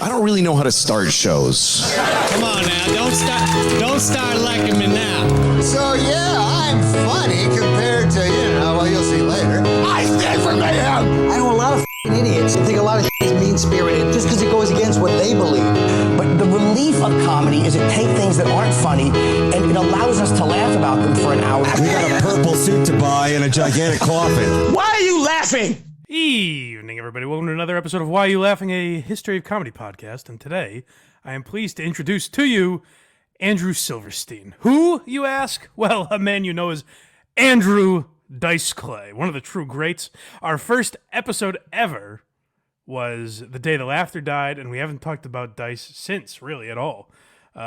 I don't really know how to start shows. Come on now, don't start liking me now. So yeah, I'm funny compared to, well, you'll see later. I stand for mayhem! I know a lot of idiots and think a lot of is mean-spirited just because it goes against what they believe. But the relief of comedy is it takes things that aren't funny and it allows us to laugh about them for an hour. We got a purple suit to buy and a gigantic coffin. Why are you laughing? Evening, everybody. Welcome to another episode of Why Are You Laughing, a history of comedy podcast. And today, I am pleased to introduce to you Andrew Silverstein. Who, you ask? Well, a man you know as Andrew Dice Clay, one of the true greats. Our first episode ever was the day the laughter died, and we haven't talked about Dice since, really, at all. So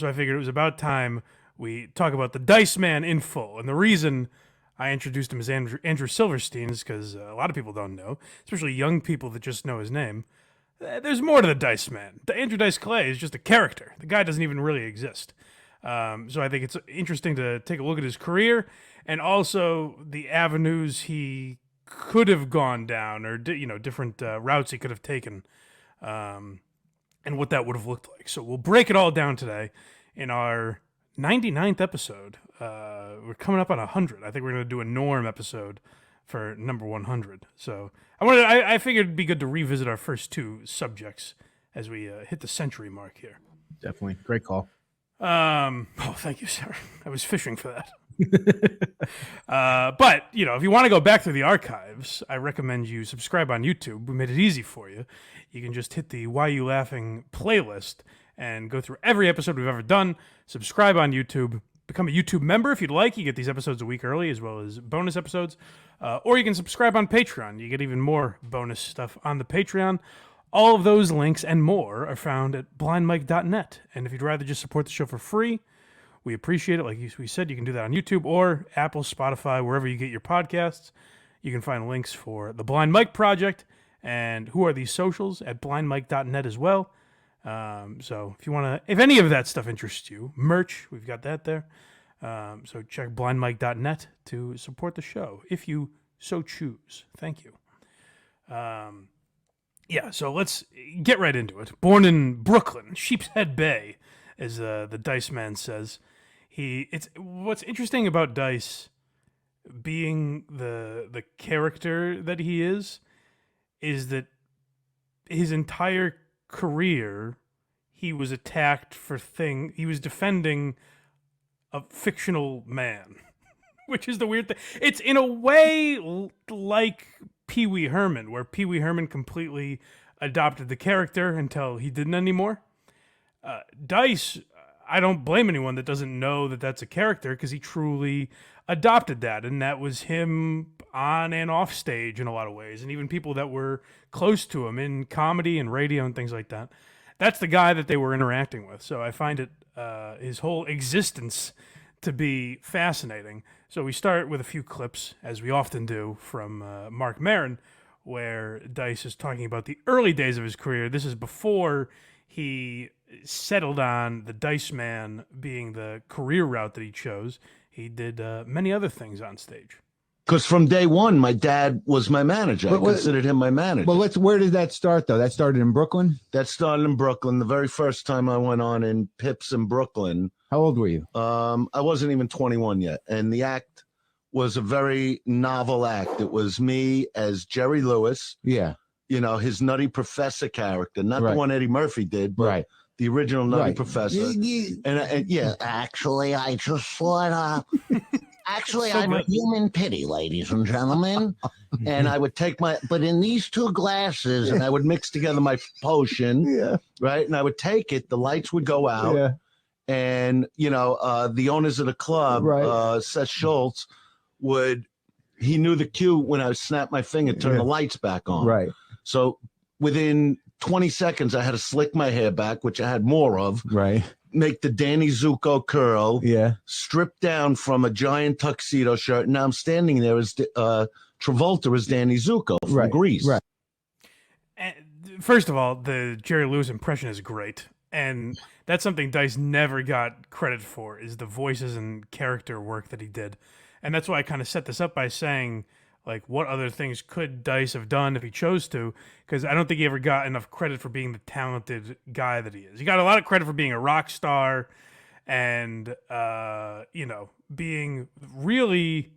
I figured it was about time we talk about the Dice Man in full. And the reason I introduced him as Andrew Silverstein is because a lot of people don't know, especially young people that just know his name. There's more to the Dice Man. Andrew Dice Clay is just a character. The guy doesn't even really exist. So I think it's interesting to take a look at his career and also the avenues he could have gone down, or different routes he could have taken, and what that would have looked like. So we'll break it all down today in our 99th episode. We're coming up on 100. I think we're going to do a Norm episode for number 100. So I figured it'd be good to revisit our first two subjects as we hit the century mark here. Definitely. Great call. Thank you, sir. I was fishing for that. But, if you want to go back through the archives, I recommend you subscribe on YouTube. We made it easy for you. You can just hit the Why You Laughing playlist and go through every episode we've ever done. Subscribe on YouTube. Become a YouTube member if you'd like. You get these episodes a week early as well as bonus episodes. Or you can subscribe on Patreon. You get even more bonus stuff on the Patreon. All of those links and more are found at blindmike.net. And if you'd rather just support the show for free, we appreciate it. Like we said, you can do that on YouTube or Apple, Spotify, wherever you get your podcasts. You can find links for the Blind Mike Project and Who Are These Socials at blindmike.net as well. So if any of that stuff interests you, merch, we've got that there. So check blindmike.net to support the show if you so choose. Thank you. So let's get right into it. Born in Brooklyn, Sheepshead Bay, as the Dice Man says. What's interesting about Dice being the character that he is that his entire career he was attacked for he was defending a fictional man, which is the weird thing. It's in a way like Pee Wee Herman, where Pee Wee Herman completely adopted the character until he didn't anymore. Dice, I don't blame anyone that doesn't know that that's a character, because he truly adopted that, and that was him on and off stage in a lot of ways, and even people that were close to him in comedy and radio and things like that. That's the guy that they were interacting with. So I find it his whole existence to be fascinating. So we start with a few clips, as we often do, from Mark Maron, where Dice is talking about the early days of his career. This is before he settled on the Dice Man being the career route that he chose. He did many other things on stage. Because from day one, my dad was my manager. I considered him my manager. Well, where did that start, though? That started in Brooklyn? That started in Brooklyn. The very first time I went on in Pips in Brooklyn. How old were you? I wasn't even 21 yet. And the act was a very novel act. It was me as Jerry Lewis. Yeah. His Nutty Professor character. Not the one Eddie Murphy did, but the original Nutty Professor. And actually, I just thought... Actually, I'm a human pity, ladies and gentlemen. And I would take but in these two glasses, and I would mix together my potion, right? And I would take it, the lights would go out, and, the owners of the club, Seth Schultz, he knew the cue when I snapped my finger, turn the lights back on. Right. So within 20 seconds, I had to slick my hair back, which I had more of. Right. Make the Danny Zuko curl, strip down from a giant tuxedo shirt. And now I'm standing there as Travolta as Danny Zuko from Grease. Right. And first of all, the Jerry Lewis impression is great. And that's something Dice never got credit for, is the voices and character work that he did. And that's why I kind of set this up by saying, Like, what other things could Dice have done if he chose to? Because I don't think he ever got enough credit for being the talented guy that he is. He got a lot of credit for being a rock star and, being really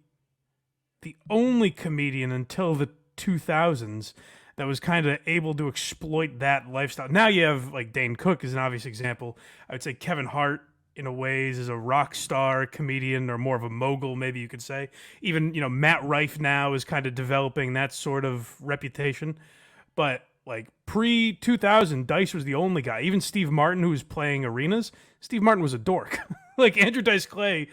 the only comedian until the 2000s that was kind of able to exploit that lifestyle. Now you have, like, Dane Cook is an obvious example. I would say Kevin Hart, in a ways, is a rock star comedian, or more of a mogul, maybe you could say. Even, Matt Rife now is kind of developing that sort of reputation. But, like, pre-2000, Dice was the only guy. Even Steve Martin, who was playing arenas, Steve Martin was a dork. Like, Andrew Dice Clay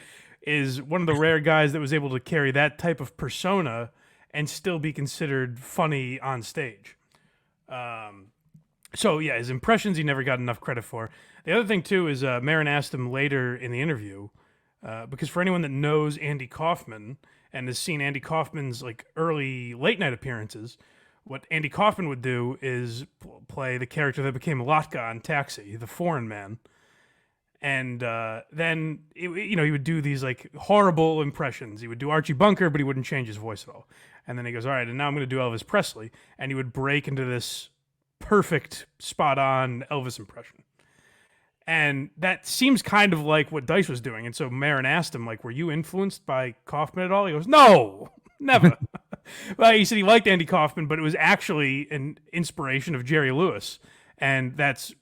is one of the rare guys that was able to carry that type of persona and still be considered funny on stage. So, yeah, his impressions he never got enough credit for. The other thing, too, is Maron asked him later in the interview, because for anyone that knows Andy Kaufman and has seen Andy Kaufman's like early late-night appearances, what Andy Kaufman would do is play the character that became Latka on Taxi, the foreign man. And then, he would do these like horrible impressions. He would do Archie Bunker, but he wouldn't change his voice at all. And then he goes, all right, and now I'm going to do Elvis Presley. And he would break into this perfect, spot-on Elvis impression. And that seems kind of like what Dice was doing. And so Maron asked him, like, were you influenced by Kaufman at all? He goes, no, never. Well, he said he liked Andy Kaufman, but it was actually an inspiration of Jerry Lewis. And that's,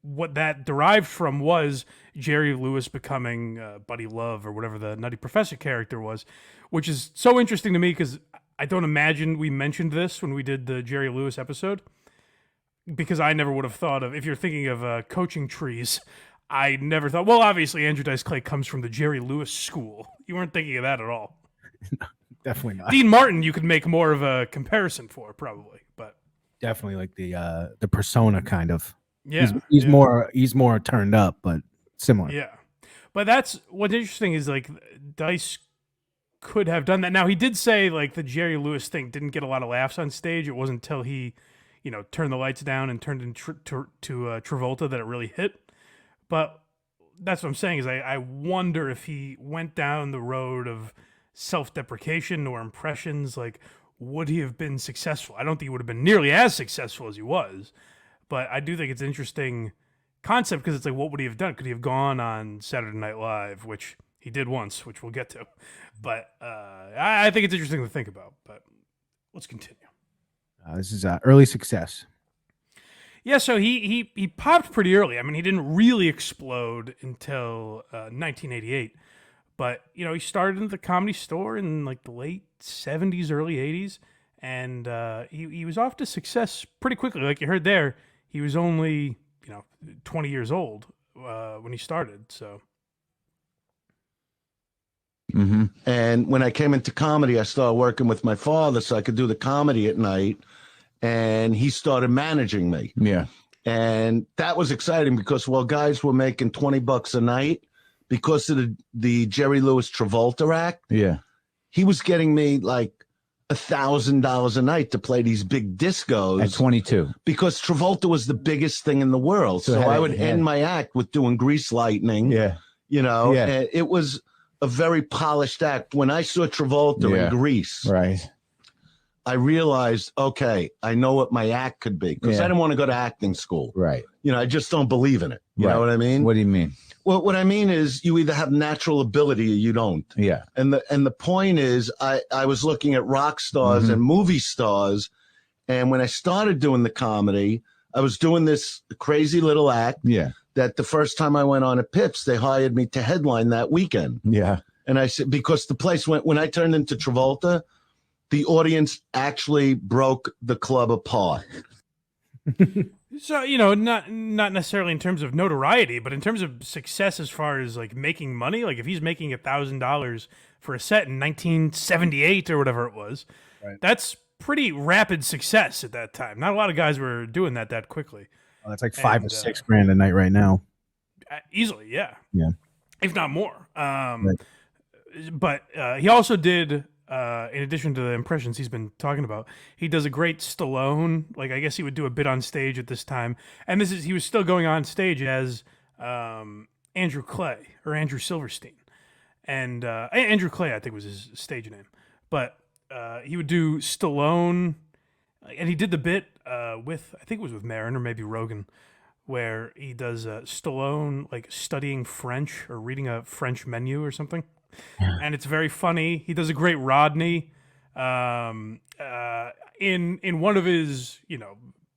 what that derived from was Jerry Lewis becoming Buddy Love or whatever the Nutty Professor character was, which is so interesting to me because I don't imagine we mentioned this when we did the Jerry Lewis episode. Because I never would have thought of, if you're thinking of coaching trees, I never thought, well, obviously Andrew Dice Clay comes from the Jerry Lewis school. You weren't thinking of that at all. No, definitely not. Dean Martin, you could make more of a comparison for, probably, but definitely like the persona kind of. Yeah, he's more turned up, but similar. Yeah, but that's what's interesting is like Dice could have done that. Now he did say like the Jerry Lewis thing didn't get a lot of laughs on stage. It wasn't until he turned the lights down and turned into Travolta that it really hit. But that's what I'm saying is I wonder if he went down the road of self-deprecation or impressions, like, would he have been successful? I don't think he would have been nearly as successful as he was. But I do think it's an interesting concept because it's like, what would he have done? Could he have gone on Saturday Night Live, which he did once, which we'll get to. But I think it's interesting to think about. But let's continue. This is early success. Yeah, so he popped pretty early. I mean, he didn't really explode until 1988. But, he started in the Comedy Store in like the late 70s, early 80s. And he was off to success pretty quickly. Like you heard there, he was only, 20 years old when he started. So. Mm-hmm. And when I came into comedy, I started working with my father so I could do the comedy at night. And he started managing me. Yeah. And that was exciting because while guys were making $20 a night because of the Jerry Lewis Travolta act, yeah, he was getting me like $1,000 a night to play these big discos at 22 because Travolta was the biggest thing in the world. So I would end my act with doing Grease Lightning. Yeah. And it was a very polished act. When I saw Travolta in Grease, right, I realized, okay, I know what my act could be because I didn't want to go to acting school. Right. I just don't believe in it. You know what I mean? What do you mean? Well, what I mean is you either have natural ability or you don't. Yeah. And the point is I was looking at rock stars and movie stars. And when I started doing the comedy, I was doing this crazy little act. Yeah. That the first time I went on at Pips, they hired me to headline that weekend. Yeah. And I said, because the place when I turned into Travolta, the audience actually broke the club apart. So, not necessarily in terms of notoriety, but in terms of success as far as like making money, like if he's making $1,000 for a set in 1978 or whatever it was, that's pretty rapid success at that time. Not a lot of guys were doing that quickly. Well, that's like $5 or $6 grand a night right now. Easily, yeah. Yeah. If not more. But he also did, in addition to the impressions he's been talking about, he does a great Stallone. Like, I guess he would do a bit on stage at this time. And he was still going on stage as Andrew Clay or Andrew Silverstein. And Andrew Clay, I think, was his stage name. But he would do Stallone, and he did the bit with, I think it was with Maron or maybe Rogan, where he does Stallone like studying French or reading a French menu or something, and it's very funny. He does a great Rodney. In one of his,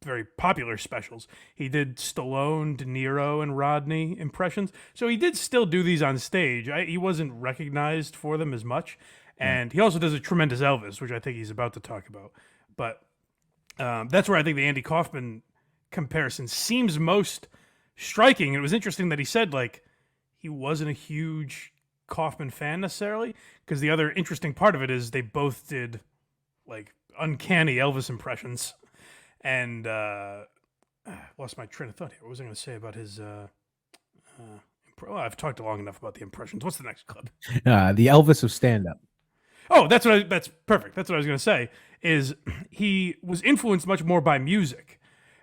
very popular specials, he did Stallone, De Niro, and Rodney impressions. So he did still do these on stage. He wasn't recognized for them as much. And he also does a tremendous Elvis, which I think he's about to talk about. But that's where I think the Andy Kaufman comparison seems most striking. It was interesting that he said, like, he wasn't a huge Kaufman fan necessarily, because the other interesting part of it is they both did, like, uncanny Elvis impressions. And lost my train of thought here. What was I going to say about his... well, I've talked long enough about the impressions. What's the next clip? The Elvis of stand-up. Oh, that's perfect. That's what I was going to say, is he was influenced much more by music.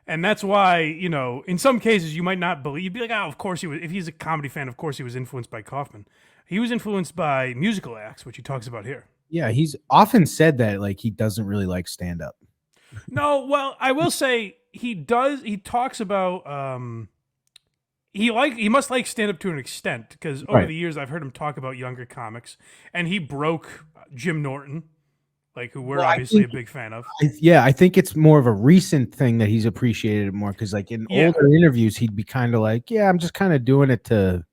And that's why, in some cases you might not believe, you'd be like, oh, of course he was, if he's a comedy fan, of course he was influenced by Kaufman. He was influenced by musical acts, which he talks about here. Yeah, he's often said that, like, he doesn't really like stand-up. No, well, I will say he does. He talks about he must like stand up to an extent, because over the years I've heard him talk about younger comics, and he broke Jim Norton, like, who we're obviously a big fan of. I think it's more of a recent thing that he's appreciated it more, because like in older interviews he'd be kind of like, yeah, I'm just kind of doing it to.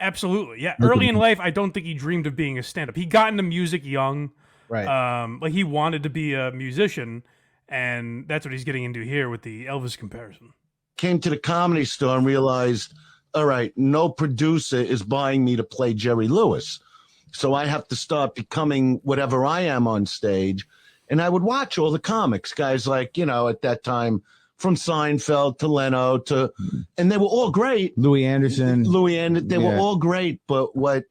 Absolutely, yeah. Early in life, I don't think he dreamed of being a stand up. He got into music young, right? Like, he wanted to be a musician. And that's what he's getting into here with the Elvis comparison. Came to the Comedy Store and realized, all right, no producer is buying me to play Jerry Lewis. So I have to start becoming whatever I am on stage. And I would watch all the comics, guys like, at that time, from Seinfeld to Leno and they were all great. Louis Anderson. They were all great. But what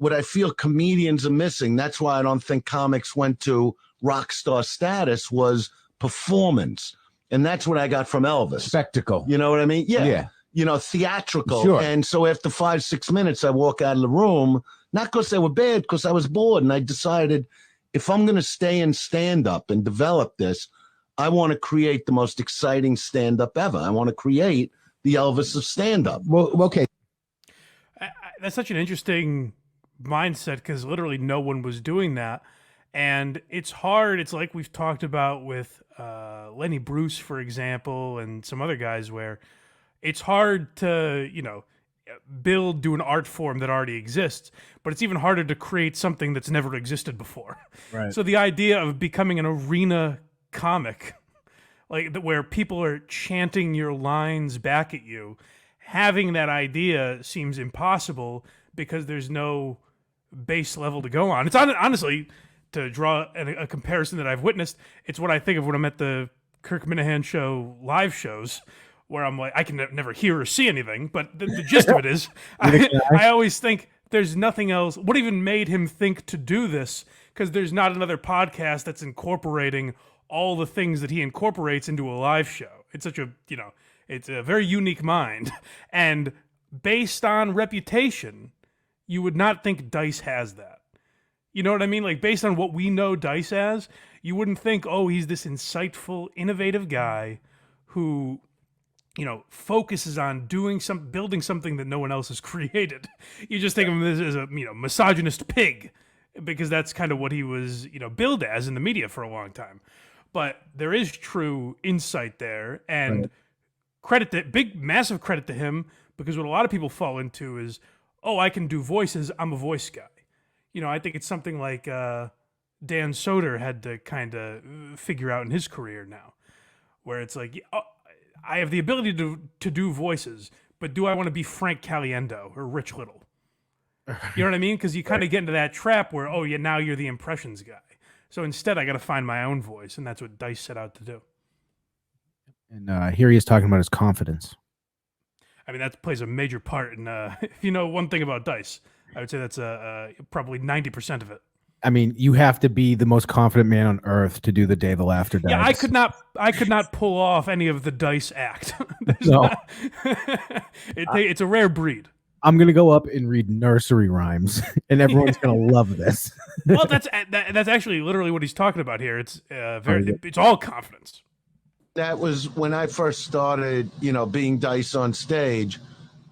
I feel comedians are missing, that's why I don't think comics went to Rockstar status, was performance. And that's what I got from Elvis. Spectacle. You know what I mean? Yeah. Theatrical. Sure. And so after 5-6 minutes, I walk out of the room, not because they were bad, because I was bored. And I decided, if I'm going to stay in stand-up and develop this, I want to create the most exciting stand-up ever. I want to create the Elvis of stand-up. Well, okay. That's such an interesting mindset, because literally no one was doing that. And it's hard. It's like we've talked about with Lenny Bruce, for example, and some other guys, where it's hard to, do an art form that already exists, but it's even harder to create something that's never existed before. Right. So the idea of becoming an arena comic, like where people are chanting your lines back at you, having that idea seems impossible, because there's no base level to go on. It's honestly, to draw a comparison that I've witnessed, it's what I think of when I'm at the Kirk Minahan show live shows, where I'm like, I can never hear or see anything, but the gist of it is, I always think there's nothing else. What even made him think to do this? Because there's not another podcast that's incorporating all the things that he incorporates into a live show. It's such a, it's a very unique mind. And based on reputation, you would not think Dice has that. You know what I mean? Like, based on what we know Dice as, you wouldn't think, oh, he's this insightful, innovative guy who, focuses on building something that no one else has created. You just think of him as a, misogynist pig, because that's kind of what he was, billed as in the media for a long time. But there is true insight there, and massive credit to him, because what a lot of people fall into is, oh, I can do voices, I'm a voice guy. I think it's something like Dan Soder had to kind of figure out in his career now, where it's like, oh, I have the ability to do voices, but do I want to be Frank Caliendo or Rich Little? You know what I mean? Because you kind of get into that trap where, oh, yeah, now you're the impressions guy. So instead, I got to find my own voice, and that's what Dice set out to do. And here he is talking about his confidence. I mean, that plays a major part in, if you know one thing about Dice, I would say that's probably 90% of it. I mean, you have to be the most confident man on earth to do the Day the Laughter Dies. Yeah, I could not pull off any of the Dice act. No. It's a rare breed. I'm gonna go up and read nursery rhymes, and everyone's gonna love this. Well, that's actually literally what he's talking about here. It's it's all confidence. That was when I first started, being Dice on stage.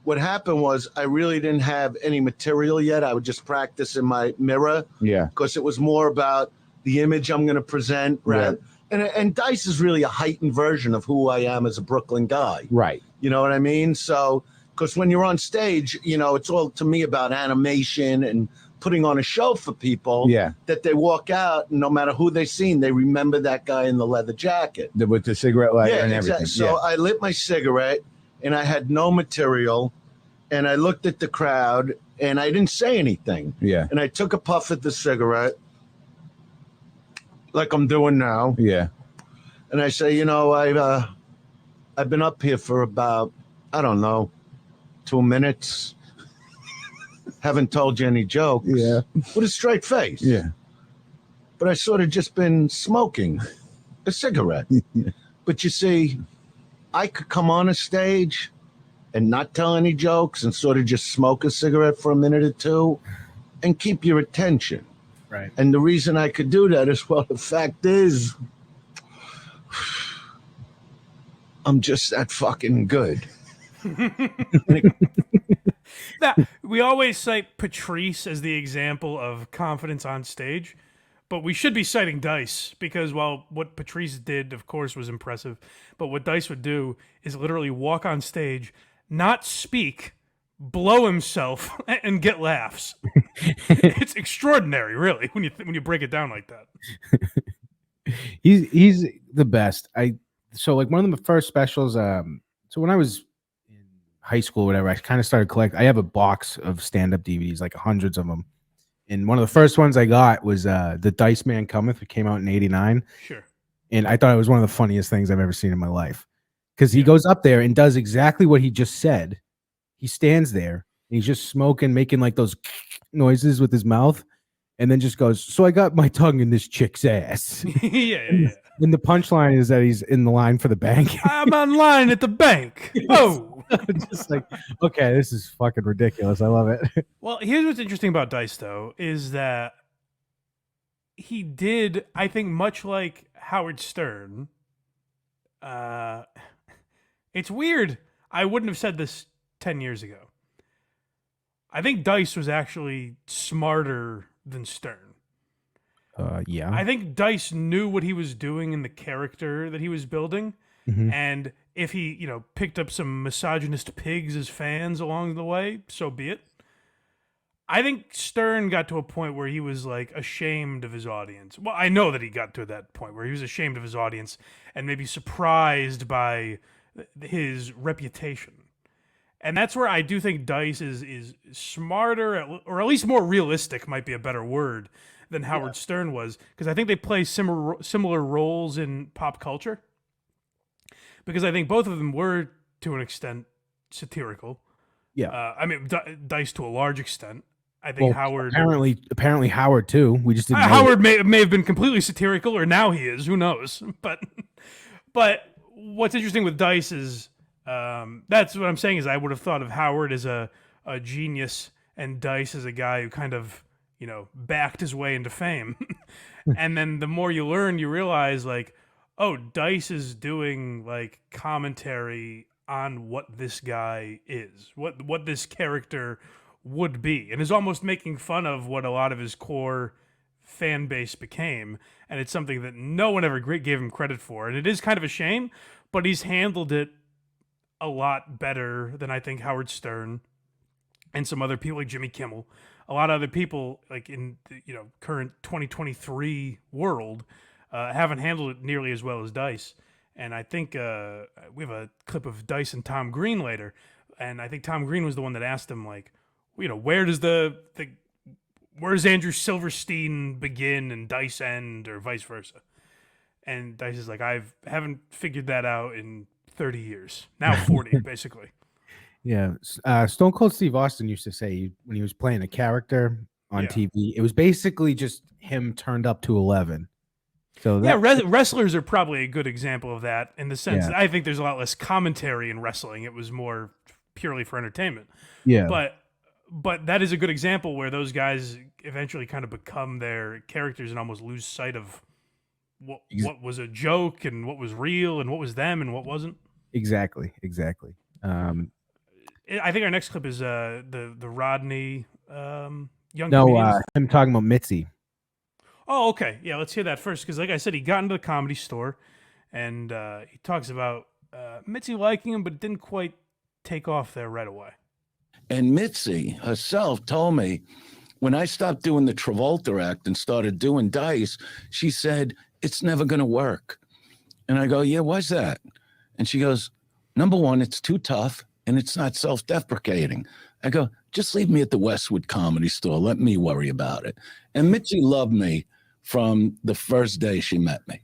What happened was I really didn't have any material yet. I would just practice in my mirror. Yeah. Because it was more about the image I'm going to present. Right. Yeah. And Dice is really a heightened version of who I am as a Brooklyn guy. Right. You know what I mean? So, because when you're on stage, it's all to me about animation and putting on a show for people. Yeah. That they walk out, and no matter who they've seen, they remember that guy in the leather jacket. With the cigarette lighter and everything. Exactly. So I lit my cigarette, and I had no material. And I looked at the crowd, and I didn't say anything. Yeah. And I took a puff at the cigarette, like I'm doing now. Yeah. And I say, I've been up here for about, I don't know, 2 minutes. Haven't told you any jokes. Yeah. With a straight face. Yeah. But I sort of just been smoking a cigarette. But you see, I could come on a stage and not tell any jokes and sort of just smoke a cigarette for a minute or two and keep your attention. Right. And the reason I could do that is, well, the fact is, I'm just that fucking good. We always cite Patrice as the example of confidence on stage, but we should be citing Dice because while what Patrice did, of course, was impressive, but what Dice would do is literally walk on stage, not speak, blow himself, and get laughs. It's extraordinary, really, when you break it down like that. He's the best. So like one of the first specials. So when I was in high school, or whatever, I kind of started collecting. I have a box of stand-up DVDs, like hundreds of them. And one of the first ones I got was The Dice Man Cometh. It came out in '89. Sure. And I thought it was one of the funniest things I've ever seen in my life. Because he goes up there and does exactly what he just said. He stands there and he's just smoking, making like those noises with his mouth, and then just goes, "So I got my tongue in this chick's ass." Yeah. And the punchline is that he's in the line for the bank. I'm on line at the bank. Oh. Just like, okay, this is fucking ridiculous. I love it. Well, here's what's interesting about Dice, though, is that he did, I think, much like Howard Stern. It's weird. I wouldn't have said this 10 years ago. I think Dice was actually smarter than Stern. Yeah. I think Dice knew what he was doing in the character that he was building. Mm-hmm. And if he, picked up some misogynist pigs as fans along the way, so be it. I think Stern got to a point where he was like ashamed of his audience. Well, I know that he got to that point where he was ashamed of his audience and maybe surprised by his reputation. And that's where I do think Dice is smarter, or at least more realistic might be a better word, than Howard Stern was. Because I think they play similar roles in pop culture. Because I think both of them were, to an extent, satirical. Yeah. Dice to a large extent. I think Howard... Apparently Howard, too. We just didn't know Howard may have been completely satirical, or now he is. Who knows? But what's interesting with Dice is... that's what I'm saying is I would have thought of Howard as a genius and Dice as a guy who kind of, backed his way into fame. And then the more you learn, you realize like, oh, Dice is doing like commentary on what this guy is, what this character would be, and is almost making fun of what a lot of his core fan base became. And it's something that no one ever gave him credit for. And it is kind of a shame, but he's handled it a lot better than I think Howard Stern and some other people like Jimmy Kimmel. A lot of other people like in the, current 2023 world haven't handled it nearly as well as Dice. And I think we have a clip of Dice and Tom Green later, and I think Tom Green was the one that asked him like, where does where does Andrew Silverstein begin and Dice end, or vice versa? And Dice is like, I haven't figured that out in 30 years. Now 40, basically. Yeah. Stone Cold Steve Austin used to say when he was playing a character on TV, it was basically just him turned up to 11. So wrestlers are probably a good example of that in the sense that I think there's a lot less commentary in wrestling. It was more purely for entertainment. Yeah. But that is a good example where those guys eventually kind of become their characters and almost lose sight of what was a joke and what was real and what was them and what wasn't. Exactly. I think our next clip is the Rodney young No, comedians. I'm talking about Mitzi. Oh, okay. Yeah, let's hear that first because, like I said, he got into the Comedy Store and he talks about Mitzi liking him, but it didn't quite take off there right away. And Mitzi herself told me when I stopped doing the Travolta act and started doing Dice, she said, it's never going to work. And I go, yeah, why's that? And she goes, number one, it's too tough and it's not self-deprecating. I go, just leave me at the Westwood Comedy Store. Let me worry about it. And Mitzi loved me from the first day she met me.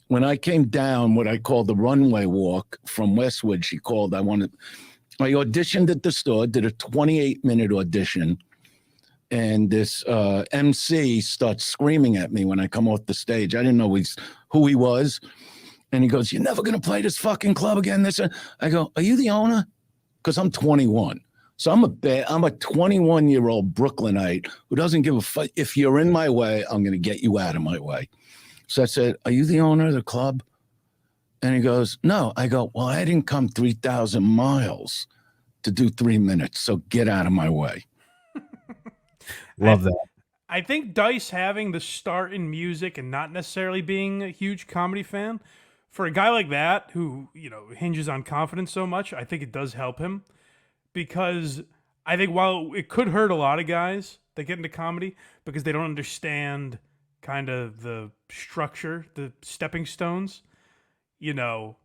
When I came down what I call the runway walk from Westwood, she called, I auditioned at the store, did a 28-minute audition, and this MC starts screaming at me when I come off the stage. I didn't know who he was. And he goes, you're never going to play this fucking club again. I go, are you the owner? Because I'm 21. So I'm a 21-year-old Brooklynite who doesn't give a fuck. If you're in my way, I'm going to get you out of my way. So I said, are you the owner of the club? And he goes, no. I go, well, I didn't come 3,000 miles to do 3 minutes, so get out of my way. Love that. I think Dice having the start in music and not necessarily being a huge comedy fan, for a guy like that who, hinges on confidence so much, I think it does help him. Because I think while it could hurt a lot of guys that get into comedy because they don't understand kind of the structure, the stepping stones, I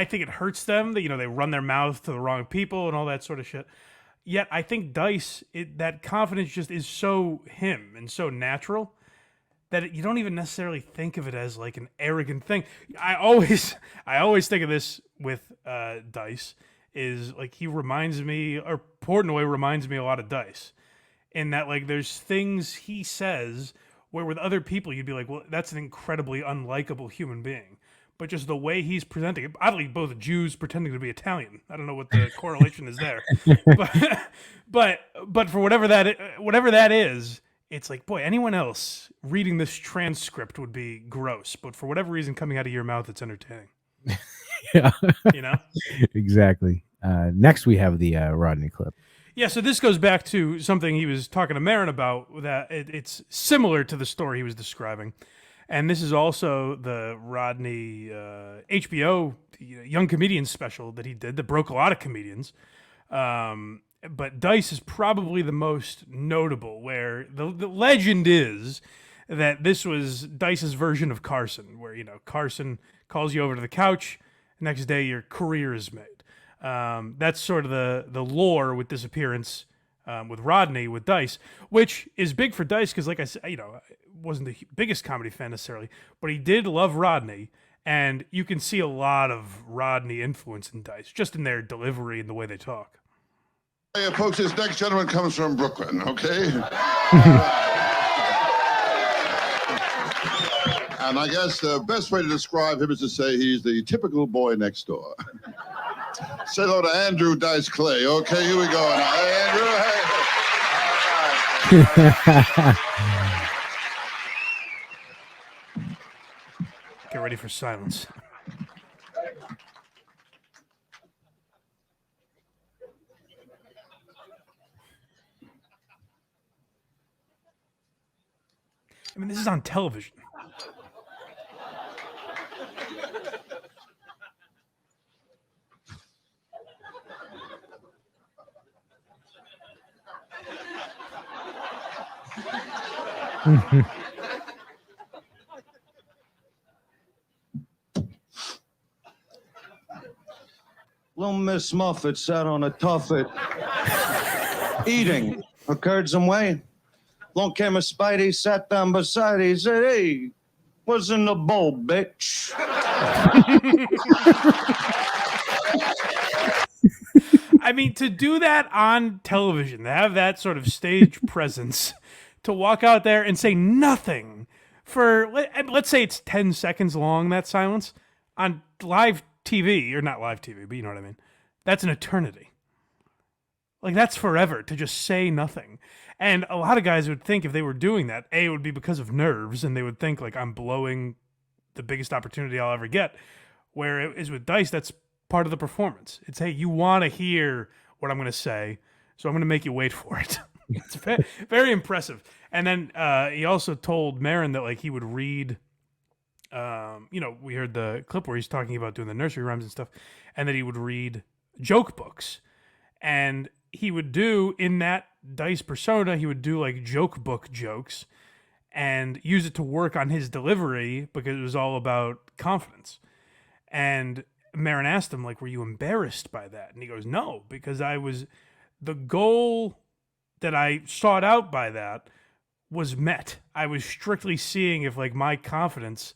think it hurts them that, they run their mouth to the wrong people and all that sort of shit. Yet I think Dice, that confidence just is so him and so natural that you don't even necessarily think of it as like an arrogant thing. I always think of this with Dice is like he reminds me, or Portnoy reminds me a lot of Dice in that like there's things he says where with other people you'd be like, well, that's an incredibly unlikable human being. But just the way he's presenting it, oddly, both Jews pretending to be Italian. I don't know what the correlation is there, but for whatever that is, it's like, boy, anyone else reading this transcript would be gross. But for whatever reason, coming out of your mouth, it's entertaining. Yeah, exactly. Next, we have the Rodney clip. Yeah, so this goes back to something he was talking to Marin about. That it's similar to the story he was describing. And this is also the Rodney HBO Young Comedians special that he did that broke a lot of comedians. But Dice is probably the most notable, where the legend is that this was Dice's version of Carson, where, Carson calls you over to the couch, next day your career is made. That's sort of the lore with this appearance with Rodney, with Dice, which is big for Dice because, like I said, wasn't the biggest comedy fan necessarily, but he did love Rodney, and you can see a lot of Rodney influence in Dice, just in their delivery and the way they talk. Hey, folks, this next gentleman comes from Brooklyn, okay? And I guess the best way to describe him is to say he's the typical boy next door. Say hello to Andrew Dice Clay. Okay, here we go. Now, hey, Andrew. Hey. Get ready for silence. I mean, this is on television. Little Miss Muffet sat on a tuffet, eating. Occurred some way. Long camera Spidey sat down beside. He said, "Hey, what's in the bowl, bitch?" I mean, to do that on television, to have that sort of stage presence, to walk out there and say nothing for, let's say it's 10 seconds long, that silence, on live TV, or not live TV, but you know what I mean. That's an eternity. Like, that's forever to just say nothing. And a lot of guys would think if they were doing that, A, it would be because of nerves, and they would think, like, I'm blowing the biggest opportunity I'll ever get. Where it is with Dice, that's part of the performance. It's, hey, you want to hear what I'm going to say, so I'm going to make you wait for it. It's very, very impressive. And then he also told Maron that, like, he would read, we heard the clip where he's talking about doing the nursery rhymes and stuff, and that he would read joke books. And he would do, in that Dice persona, he would do, like, joke book jokes and use it to work on his delivery because it was all about confidence. And Maron asked him, like, were you embarrassed by that? And he goes, no, because the goal that I sought out by that was met. I was strictly seeing if, like, my confidence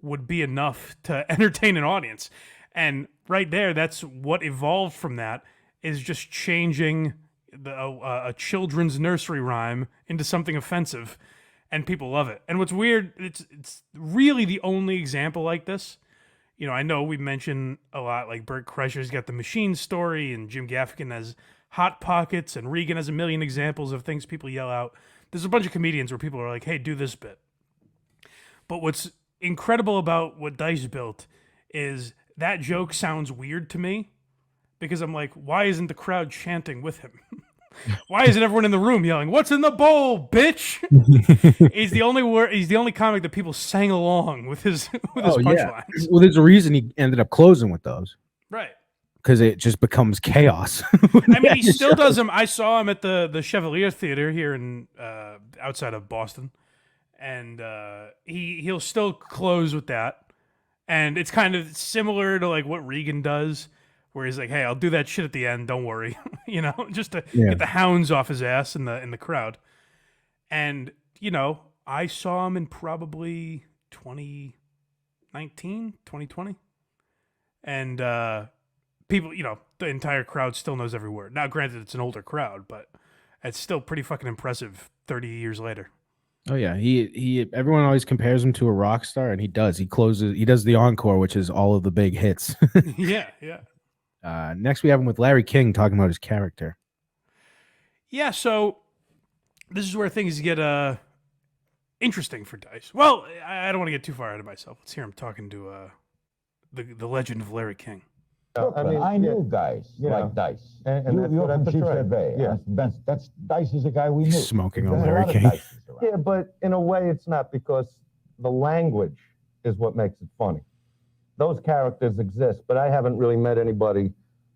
would be enough to entertain an audience. And right there, that's what evolved from that, is just changing a children's nursery rhyme into something offensive, and people love it. And what's weird, it's really the only example like this. You know, I know we mention a lot, like Bert Kreischer's got the Machine story, and Jim Gaffigan has Hot Pockets, and Regan has a million examples of things people yell out. There's a bunch of comedians where people are like, hey, do this bit. But what's incredible about what Dice built is that joke sounds weird to me, because I'm like, why isn't the crowd chanting with him? Why isn't everyone in the room yelling, what's in the bowl, bitch? He's the only comic that people sang along with his punchlines. Yeah. Well, there's a reason he ended up closing with those. Right. Because it just becomes chaos. I mean, he still does them. I saw him at the Chevalier Theater here in outside of Boston. And he'll still close with that. And it's kind of similar to, like, what Regan does, where he's like, hey, I'll do that shit at the end, don't worry. Just to get the hounds off his ass in the crowd. And, I saw him in probably 2019, 2020. And people, the entire crowd still knows every word. Now, granted, it's an older crowd, but it's still pretty fucking impressive 30 years later. Oh yeah, he everyone always compares him to a rock star, and he does. He does the encore, which is all of the big hits. Yeah. Next, we have him with Larry King talking about his character. Yeah, so this is where things get interesting for Dice. Well, I don't want to get too far ahead of myself. Let's hear him talking to the legend of Larry King. I knew guys like Dice. And you're from Sheepshead Bay. Yeah. That's Dice is a guy we knew. Smoking on Larry King. Yeah, but in a way it's not, because the language is what makes it funny. Those characters exist, but I haven't really met anybody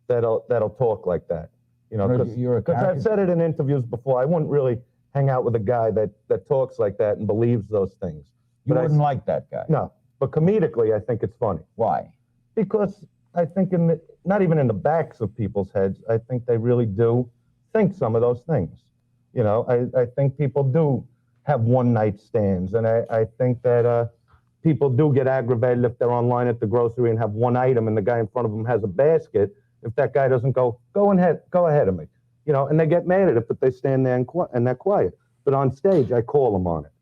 that'll talk like that. Because I've said it in interviews before. I wouldn't really hang out with a guy that talks like that and believes those things. You wouldn't like that guy? No, but comedically I think it's funny. Why? Because I think not even in the backs of people's heads, I think they really do think some of those things. I think people do have one-night stands, and I think that people do get aggravated if they're online at the grocery and have one item and the guy in front of them has a basket. If that guy doesn't go ahead of me, and they get mad at it, but they stand there and they're quiet. But on stage, I call them on it.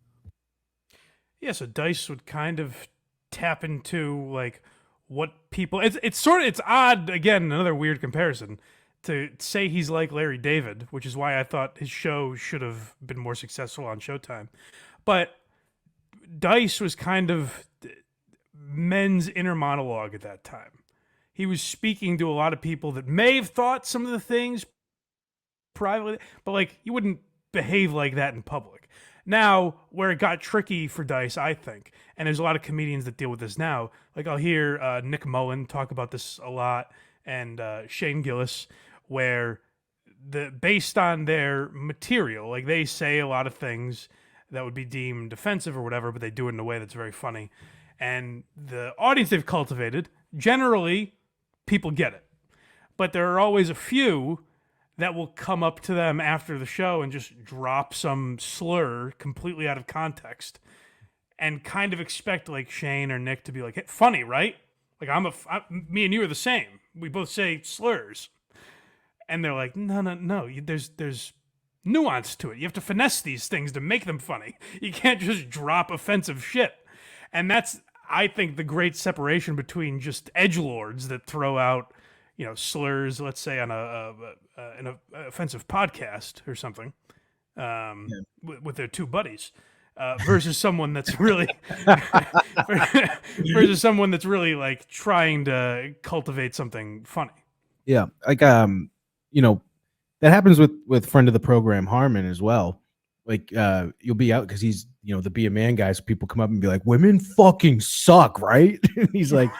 Yeah, so Dice would kind of tap into, like, what people... It's odd, again, another weird comparison, to say he's like Larry David, which is why I thought his show should have been more successful on Showtime. But Dice was kind of men's inner monologue at that time. He was speaking to a lot of people that may have thought some of the things privately, but, like, you wouldn't behave like that in public. Now, where it got tricky for Dice, I think, and there's a lot of comedians that deal with this now, like I'll hear Nick Mullen talk about this a lot, and Shane Gillis, where based on their material, like, they say a lot of things that would be deemed offensive or whatever, but they do it in a way that's very funny. And the audience they've cultivated, generally, people get it. But there are always a few that will come up to them after the show and just drop some slur completely out of context and kind of expect, like, Shane or Nick to be like, hey, funny, right? Like, me and you are the same. We both say slurs. And they're like, no, there's nuance to it. You have to finesse these things to make them funny. You can't just drop offensive shit. And that's, I think, the great separation between just edgelords that throw out slurs, let's say on an offensive podcast or something, with their two buddies, versus someone that's really like trying to cultivate something funny. Yeah, like that happens with friend of the program Harmon as well. Like you'll be out because he's the Be a Man guy, so people come up and be like, "Women fucking suck," right? He's like,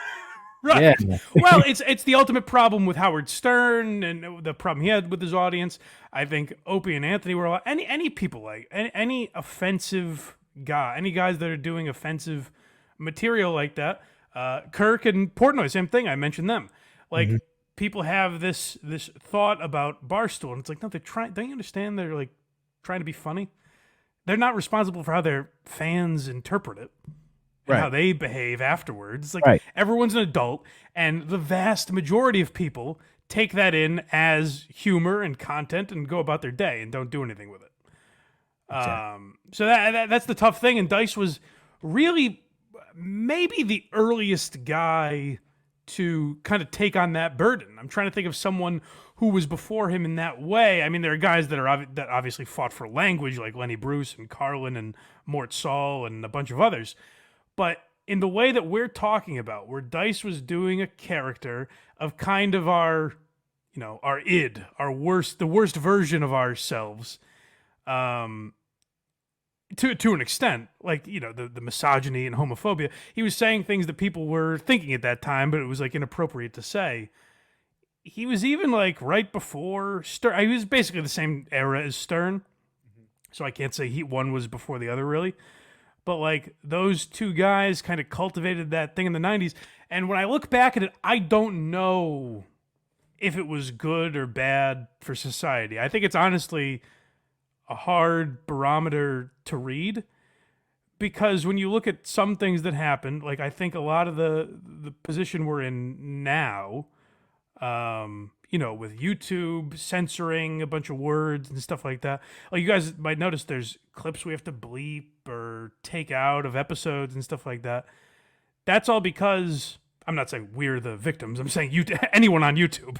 right. Yeah. Well, it's the ultimate problem with Howard Stern and the problem he had with his audience. I think Opie and Anthony were any people like any offensive guy, any guys that are doing offensive material like that. Kirk and Portnoy, same thing. I mentioned them. Like people have this thought about Barstool, and it's like, no, they're trying. Don't you understand? They're like trying to be funny. They're not responsible for how their fans interpret it. And how they behave afterwards. It's like everyone's an adult, and the vast majority of people take that in as humor and content and go about their day and don't do anything with it. Exactly. So that's the tough thing. And Dice was really maybe the earliest guy to kind of take on that burden. I'm trying to think of someone who was before him in that way. I mean, there are guys that obviously fought for language, like Lenny Bruce and Carlin and Mort Saul and a bunch of others. But in the way that we're talking about, where Dice was doing a character of kind of our id, the worst version of ourselves, to an extent, like, the misogyny and homophobia. He was saying things that people were thinking at that time, but it was like inappropriate to say. He was even like right before Stern. He was basically the same era as Stern. So I can't say one was before the other really. But like those two guys kind of cultivated that thing in the 90s. And when I look back at it, I don't know if it was good or bad for society. I think it's honestly a hard barometer to read, because when you look at some things that happened, like I think a lot of the position we're in now, with YouTube censoring a bunch of words and stuff like that. Like you guys might notice there's clips we have to bleep or take out of episodes and stuff like that. That's all because, I'm not saying we're the victims, I'm saying anyone on YouTube.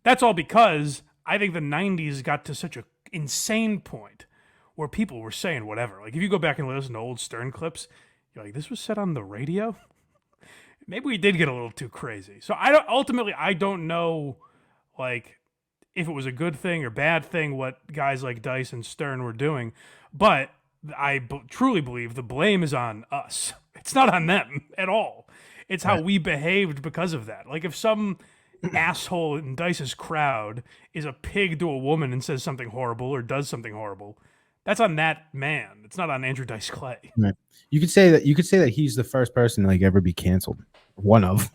That's all because I think the 90s got to such an insane point where people were saying whatever. Like if you go back and listen to old Stern clips, you're like, this was said on the radio? Maybe we did get a little too crazy. So I don't know, like, if it was a good thing or bad thing what guys like Dice and Stern were doing, but I truly believe the blame is on us. It's not on them at all. It's how we behaved because of that. Like if some asshole in Dice's crowd is a pig to a woman and says something horrible or does something horrible, that's on that man. It's not on Andrew Dice Clay. Right. You could say that he's the first person to like ever be canceled. One of.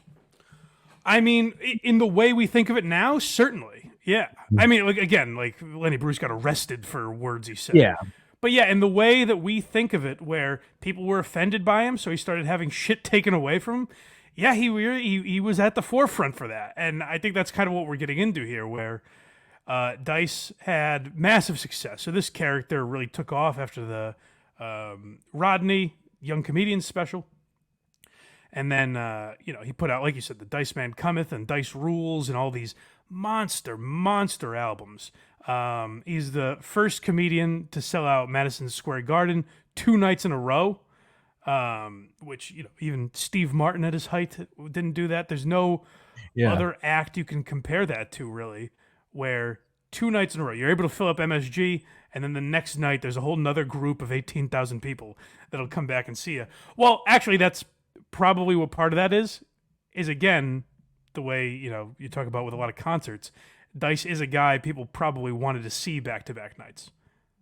I mean, in the way we think of it now, certainly. Yeah. I mean, like again, like Lenny Bruce got arrested for words he said. Yeah. But yeah, in the way that we think of it, where people were offended by him, so he started having shit taken away from him. Yeah, he was at the forefront for that, and I think that's kind of what we're getting into here, where Dice had massive success. So this character really took off after the Rodney Young Comedians special. And then, he put out, like you said, The Dice Man Cometh and Dice Rules and all these monster albums. He's the first comedian to sell out Madison Square Garden 2 nights in a row, which, even Steve Martin at his height didn't do that. There's no other act you can compare that to, really, where 2 nights in a row, you're able to fill up MSG, and then the next night there's a whole nother group of 18,000 people that'll come back and see you. Well, actually, that's probably what part of that is again, the way, you talk about with a lot of concerts. Dice is a guy people probably wanted to see back-to-back nights.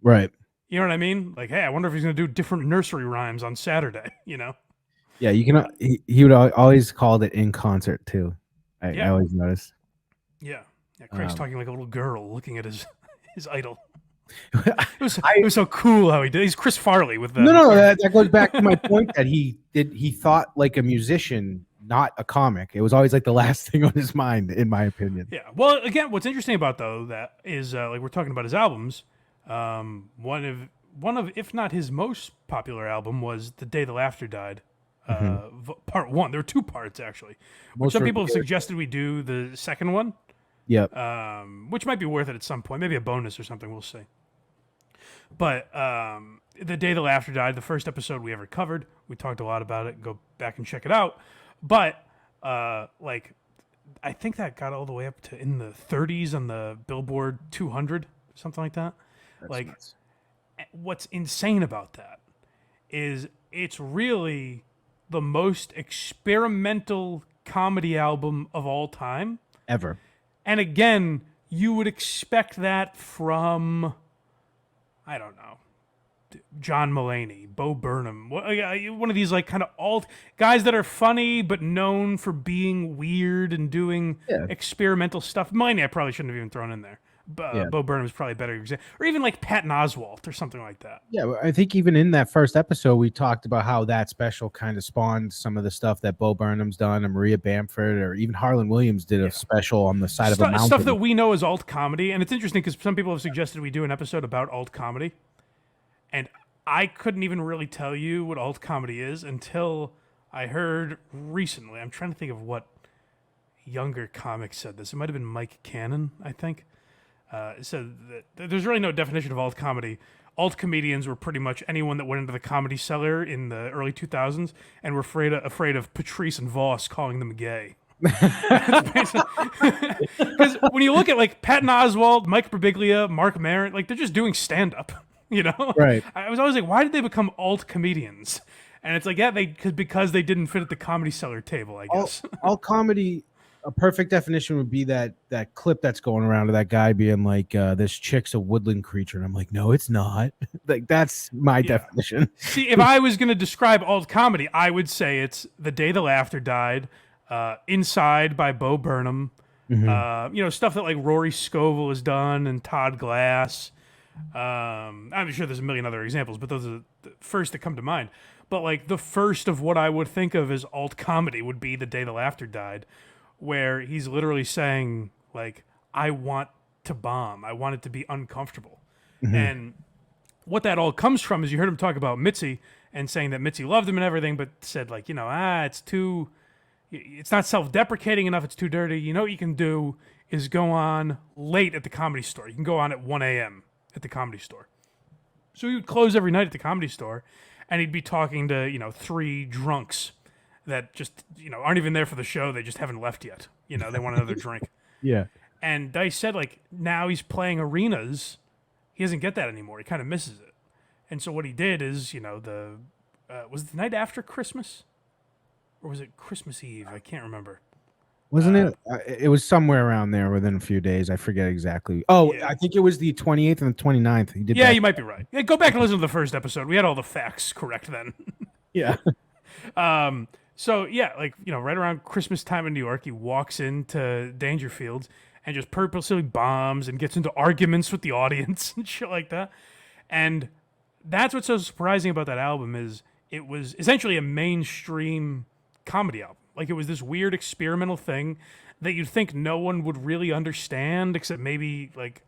Right. You know what I mean? Like, hey, I wonder if he's going to do different nursery rhymes on Saturday, Yeah, you can. He would always call it in concert, too. I always noticed. Yeah. Craig's talking like a little girl looking at his idol. It was so cool how he did. He's Chris Farley with that. No, that goes back to my point that he thought like a musician, not a comic. It was always like the last thing on his mind, in my opinion. Yeah. Well, again, what's interesting about that is like we're talking about his albums. One of if not his most popular album was The Day the Laughter Died. part 1. There are 2 parts actually. Some people have suggested we do the second one. Yep. Which might be worth it at some point. Maybe a bonus or something. We'll see. But The Day the Laughter Died, the first episode we ever covered. We talked a lot about it. Go back and check it out. But I think that got all the way up to in the 30s on the Billboard 200, something like that. That's nuts. What's insane about that is it's really the most experimental comedy album of all time. Ever. And again, you would expect that from, I don't know, John Mulaney, Bo Burnham, one of these like kind of alt guys that are funny but known for being weird and doing experimental stuff. Mulaney I probably shouldn't have even thrown in there. Bo Burnham is probably a better example. Or even like Patton Oswalt or something like that. Yeah, I think even in that first episode, we talked about how that special kind of spawned some of the stuff that Bo Burnham's done, and Maria Bamford, or even Harlan Williams did a special on the side of a mountain. Stuff that we know as alt comedy. And it's interesting because some people have suggested we do an episode about alt comedy. And I couldn't even really tell you what alt comedy is until I heard recently. I'm trying to think of what younger comic said this. It might have been Mike Cannon, I think. It said that there's really no definition of alt comedy. Alt comedians were pretty much anyone that went into the Comedy Cellar in the early 2000s and were afraid of Patrice and Voss calling them gay. Because when you look at like Patton Oswalt, Mike Birbiglia, Mark Maron, like they're just doing stand-up. You know, right? I was always like, why did they become alt comedians? And it's like, because they didn't fit at the Comedy Cellar table, I guess. Alt comedy, a perfect definition would be that clip that's going around of that guy being like, "This chick's a woodland creature," and I'm like, "No, it's not." Like that's my definition. See, if I was going to describe alt comedy, I would say it's The Day the Laughter Died, Inside by Bo Burnham, stuff that like Rory Scovel has done and Todd Glass. I'm sure there's a million other examples, but those are the first that come to mind. But like the first of what I would think of as alt comedy would be The Day the Laughter Died, where he's literally saying like, I want to bomb. I want it to be uncomfortable. And what that all comes from is you heard him talk about Mitzi and saying that Mitzi loved him and everything, but said like, it's not self-deprecating enough. It's too dirty. You know what you can do is go on late at the Comedy Store. You can go on at 1 a.m. at the Comedy Store. So he would close every night at the Comedy Store, and he'd be talking to, 3 drunks that just, aren't even there for the show. They just haven't left yet. They want another drink. Yeah. And Dice said, like, now he's playing arenas. He doesn't get that anymore. He kind of misses it. And so what he did is, was it the night after Christmas? Or was it Christmas Eve? I can't remember. Wasn't it? It was somewhere around there within a few days. I forget exactly. Oh, yeah. I think it was the 28th and the 29th. He did. Yeah, you might be right. Yeah, go back and listen to the first episode. We had all the facts correct then. Yeah. So yeah, like, right around Christmas time in New York, he walks into Dangerfields and just purposely bombs and gets into arguments with the audience and shit like that. And that's what's so surprising about that album is it was essentially a mainstream comedy album. Like, it was this weird experimental thing that you'd think no one would really understand except maybe, like,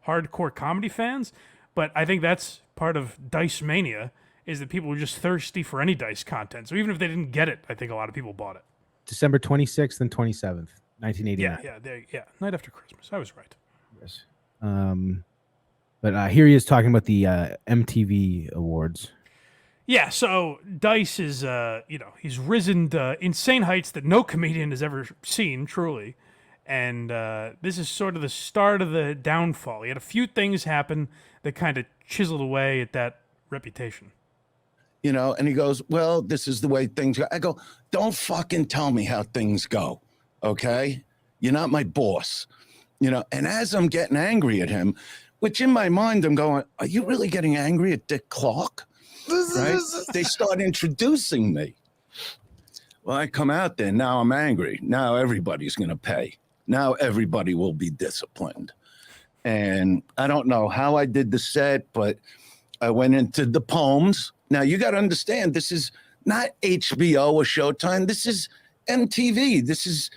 hardcore comedy fans. But I think that's part of Dice Mania, is that people were just thirsty for any Dice content. So even if they didn't get it, I think a lot of people bought it. December 26th and 27th, 1989. Yeah. Night after Christmas. I was right. Yes. But here he is talking about the MTV Awards. Yeah, so Dice is, he's risen to insane heights that no comedian has ever seen, truly. And this is sort of the start of the downfall. He had a few things happen that kind of chiseled away at that reputation. And he goes, well, this is the way things go. I go, don't fucking tell me how things go, okay? You're not my boss. And as I'm getting angry at him, which in my mind I'm going, are you really getting angry at Dick Clark? Right? They start introducing me. Well, I come out there. Now I'm angry. Now everybody's going to pay. Now everybody will be disciplined. And I don't know how I did the set, but I went into the poems. Now, you got to understand, this is not HBO or Showtime. This is MTV. This is,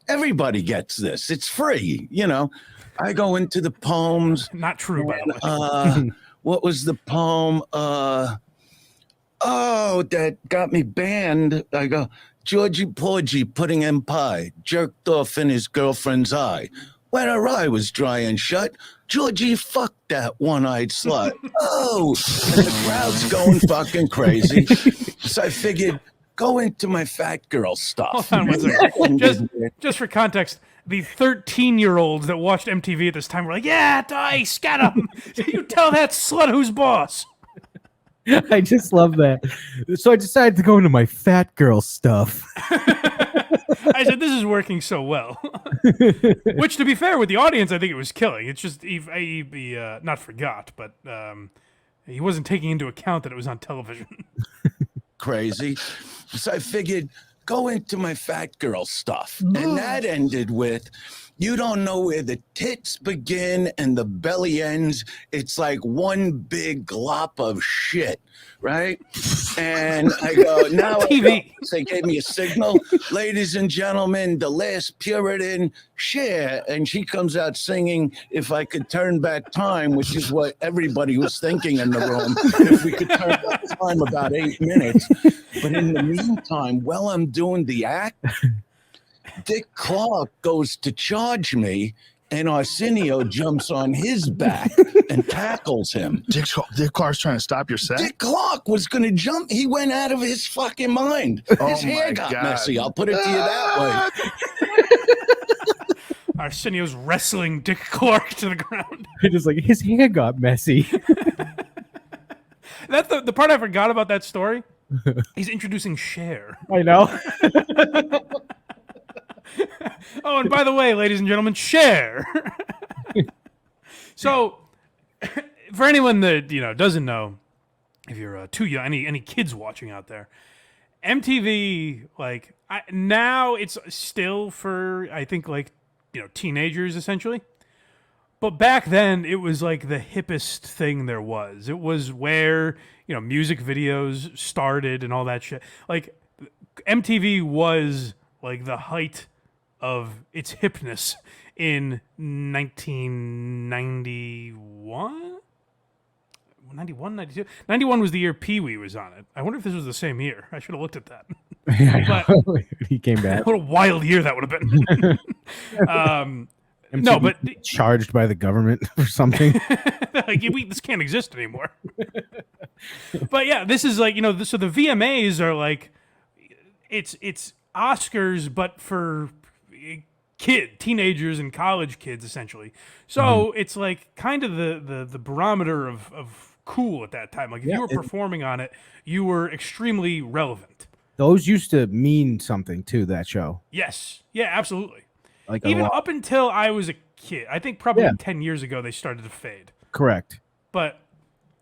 everybody gets this. It's free, I go into the poems. Not true, by the way. What was the poem? Oh, that got me banned. I go, Georgie Porgy pudding and pie, jerked off in his girlfriend's eye. When her eye was dry and shut, Georgie fucked that one-eyed slut. Oh, and the crowd's going fucking crazy. So I figured, go into my fat girl stuff. Hold on one second. Just for context, the 13-year-olds that watched MTV at this time were like, yeah, Dice, get him. You tell that slut who's boss. I just love that. So I decided to go into my fat girl stuff. I said, this is working so well. Which, to be fair, with the audience, I think it was killing. It's just, he not forgot, but he wasn't taking into account that it was on television. Crazy. So I figured, go into my fat girl stuff. And that ended with, you don't know where the tits begin and the belly ends. It's like one big glop of shit, right? And I go, now TV. They gave me a signal. Ladies and gentlemen, the last Puritan, Cher. And she comes out singing If I Could Turn Back Time, which is what everybody was thinking in the room. If we could turn back time about 8 minutes. But in the meantime, while I'm doing the act, Dick Clark goes to charge me, and Arsenio jumps on his back and tackles him. Dick Clark's trying to stop your set? Dick Clark was going to jump. He went out of his fucking mind. His hair got messy. I'll put it to you that way. Arsenio's wrestling Dick Clark to the ground. Just like, his hair got messy. That's the part I forgot about that story. He's introducing Cher. I know. Oh, and by the way, ladies and gentlemen, Cher. So, for anyone that doesn't know, if you're too young, any kids watching out there, MTV now it's still for I think teenagers essentially, but back then it was like the hippest thing there was. It was where music videos started and all that shit. Like MTV was like the height of its hipness in 1991? 91, 92? 91 was the year Pee-wee was on it. I wonder if this was the same year. I should have looked at that. Yeah, he came back. What a wild year that would have been. No, but charged by the government or something. This can't exist anymore. But yeah, this is like, so the VMAs are like, it's Oscars, but for teenagers and college kids essentially. So it's like kind of the barometer of cool at that time. Like if you were performing on it, you were extremely relevant. Those used to mean something too, that show. Yes. Yeah, absolutely. Like even up until I was a kid. I think probably 10 years ago they started to fade. Correct. But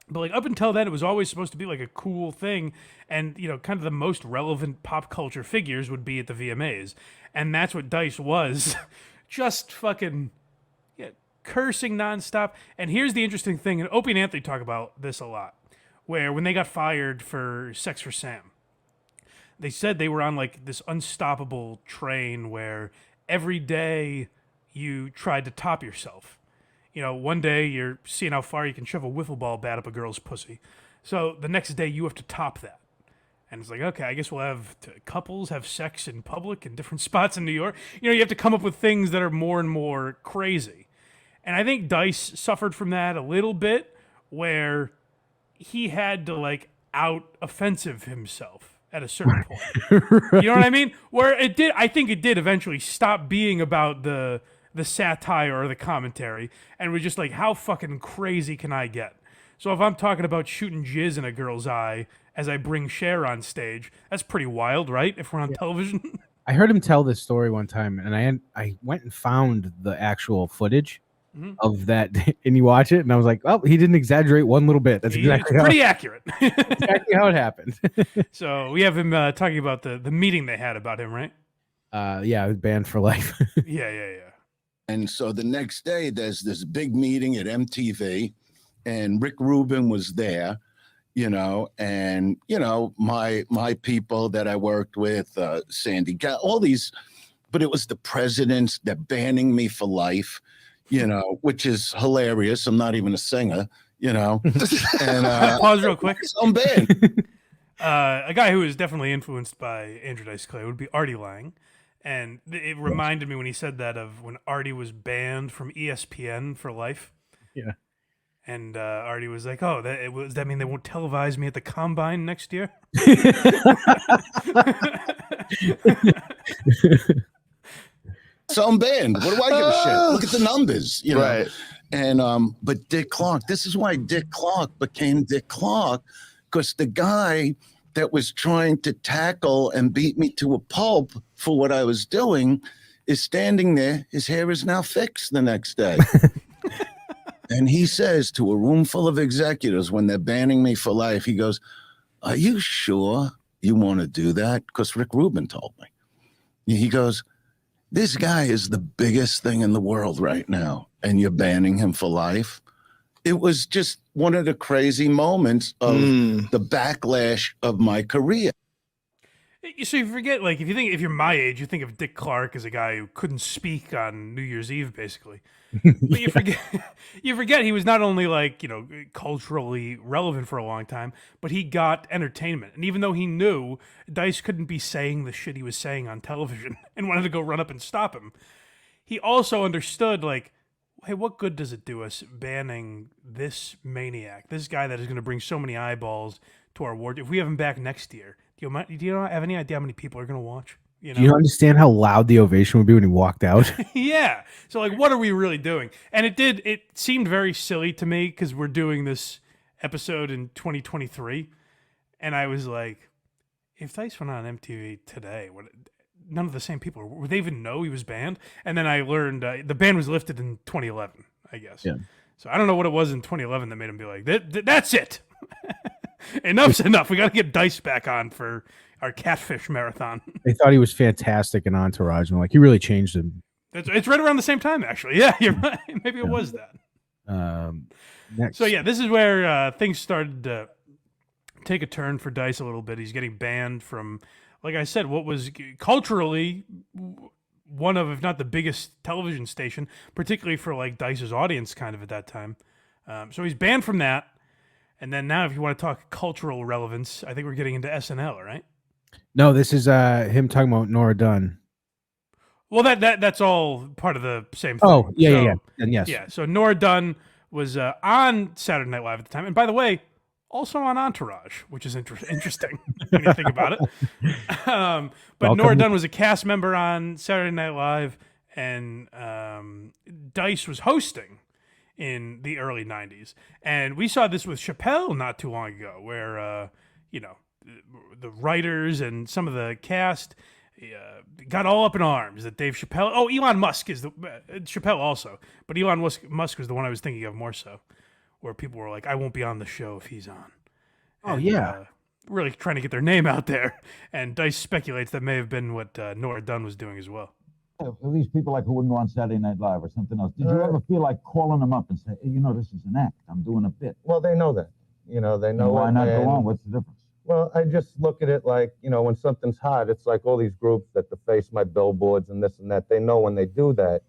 like up until then, it was always supposed to be like a cool thing. And, kind of the most relevant pop culture figures would be at the VMAs. And that's what Dice was. Just fucking cursing nonstop. And here's the interesting thing. And Opie and Anthony talk about this a lot. Where when they got fired for Sex for Sam, they said they were on like this unstoppable train where every day you tried to top yourself. One day you're seeing how far you can shove a wiffle ball bat up a girl's pussy. So the next day you have to top that. And it's like, okay, I guess we'll have couples have sex in public in different spots in New York. You have to come up with things that are more and more crazy. And I think Dice suffered from that a little bit, where he had to like out offensive himself at a certain point. Right. You know what I mean? Where I think it did eventually stop being about the satire or the commentary, and was just like, how fucking crazy can I get? So if I'm talking about shooting jizz in a girl's eye as I bring Cher on stage, that's pretty wild, right? If we're on television. I heard him tell this story one time, and I went and found the actual footage of that, and you watch it, and I was like, oh, he didn't exaggerate one little bit. That's pretty accurate. Exactly how it happened. So we have him talking about the meeting they had about him, right? Yeah, I was banned for life. Yeah. And so the next day, there's this big meeting at MTV, and Rick Rubin was there, and my people that I worked with, Sandy, all these, but it was the presidents that banning me for life, which is hilarious. I'm not even a singer, And pause real quick. I'm banned. A guy who was definitely influenced by Andrew Dice Clay would be Artie Lang. And it reminded me when he said that of when Artie was banned from ESPN for life. Yeah. And Artie was like, "Oh, does that mean they won't televise me at the Combine next year?" So I'm banned. What do I give a shit? Look at the numbers, you know. Right. And but Dick Clark, this is why Dick Clark became Dick Clark, because the guy that was trying to tackle and beat me to a pulp for what I was doing is standing there. His hair is now fixed the next day. And he says to a room full of executives when they're banning me for life, he goes, "Are you sure you want to do that?" Because Rick Rubin told me. He goes, "This guy is the biggest thing in the world right now, and you're banning him for life." It was just one of the crazy moments of the backlash of my career. So you forget, like, if you're my age, you think of Dick Clark as a guy who couldn't speak on New Year's Eve, basically. But you forget he was not only, like, you know, culturally relevant for a long time, but he got entertainment. And even though he knew Dice couldn't be saying the shit he was saying on television and wanted to go run up and stop him, he also understood, like, hey, what good does it do us banning this maniac, this guy that is going to bring so many eyeballs to our ward? If we have him back next year, do you have any idea how many people are going to watch? You know? Do you understand how loud the ovation would be when he walked out? Yeah. So, like, what are we really doing? And it seemed very silly to me because we're doing this episode in 2023. And I was like, if Dice went on MTV today, none of the same people, would they even know he was banned? And then I learned the ban was lifted in 2011, I guess. Yeah. So I don't know what it was in 2011 that made him be like, that's it. Enough's enough. We got to get Dice back on for our catfish marathon. They thought he was fantastic in Entourage, and like he really changed him. It's right around the same time, actually. Yeah, you're right. Maybe it was that. Next. So yeah, this is where things started to take a turn for Dice a little bit. He's getting banned from, like I said, what was culturally one of, if not the biggest television station, particularly for like Dice's audience kind of at that time. So he's banned from that. And then now if you want to talk cultural relevance, I think we're getting into SNL, right? No, this is him talking about Nora Dunn. Well, that's all part of the same thing. Oh, yeah. And yes. Yeah, so Nora Dunn was on Saturday Night Live at the time. And by the way, also on Entourage, which is interesting when you think about it. But welcome. Nora Dunn was a cast member on Saturday Night Live, and Dice was hosting in the early 90s. And we saw this with Chappelle not too long ago, where, the writers and some of the cast got all up in arms that Dave Chappelle... Oh, Elon Musk is the... Chappelle also. But Elon Musk was the one I was thinking of more so, where people were like, I won't be on the show if he's on. Oh, yeah. Really trying to get their name out there. And Dice speculates that may have been what Nora Dunn was doing as well. These people like who wouldn't go on Saturday Night Live or something else. Did you ever feel like calling them up and say, hey, this is an act. I'm doing a bit. Well, they know that. They know. And why not go on? What's the difference? Well, I just look at it like, when something's hot, it's like all these groups that deface my billboards and this and that. They know when they do that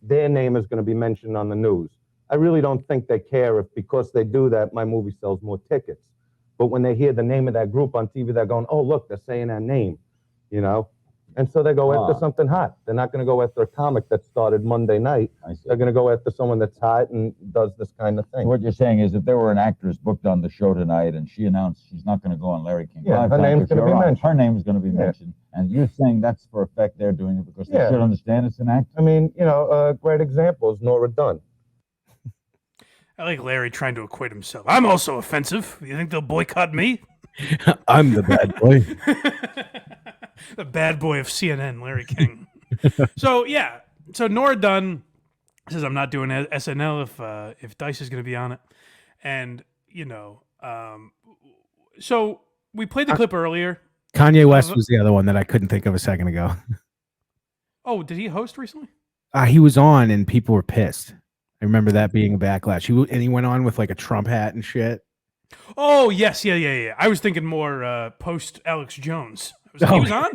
their name is going to be mentioned on the news. I really don't think they care if because they do that, my movie sells more tickets. But when they hear the name of that group on TV, they're going, oh, look, they're saying that name, And so they go after something hot. They're not going to go after a comic that started Monday night. They're going to go after someone that's hot and does this kind of thing. So what you're saying is if there were an actress booked on the show tonight and she announced she's not going to go on Larry King Live, her name's going to be mentioned. Her name is going to be mentioned. And you're saying that's for effect they're doing it because they should understand it's an act? I mean, a great example is Nora Dunn. I like Larry trying to equate himself. I'm also offensive. You think they'll boycott me? I'm the bad boy. The bad boy of CNN, Larry King. So Nora Dunn says, I'm not doing SNL if Dice is going to be on it. And, so we played the clip earlier. Kanye West was the other one that I couldn't think of a second ago. Oh, did he host recently? He was on and people were pissed. I remember that being a backlash. He went on with like a Trump hat and shit. Oh, yes. Yeah. I was thinking more post Alex Jones. He was on?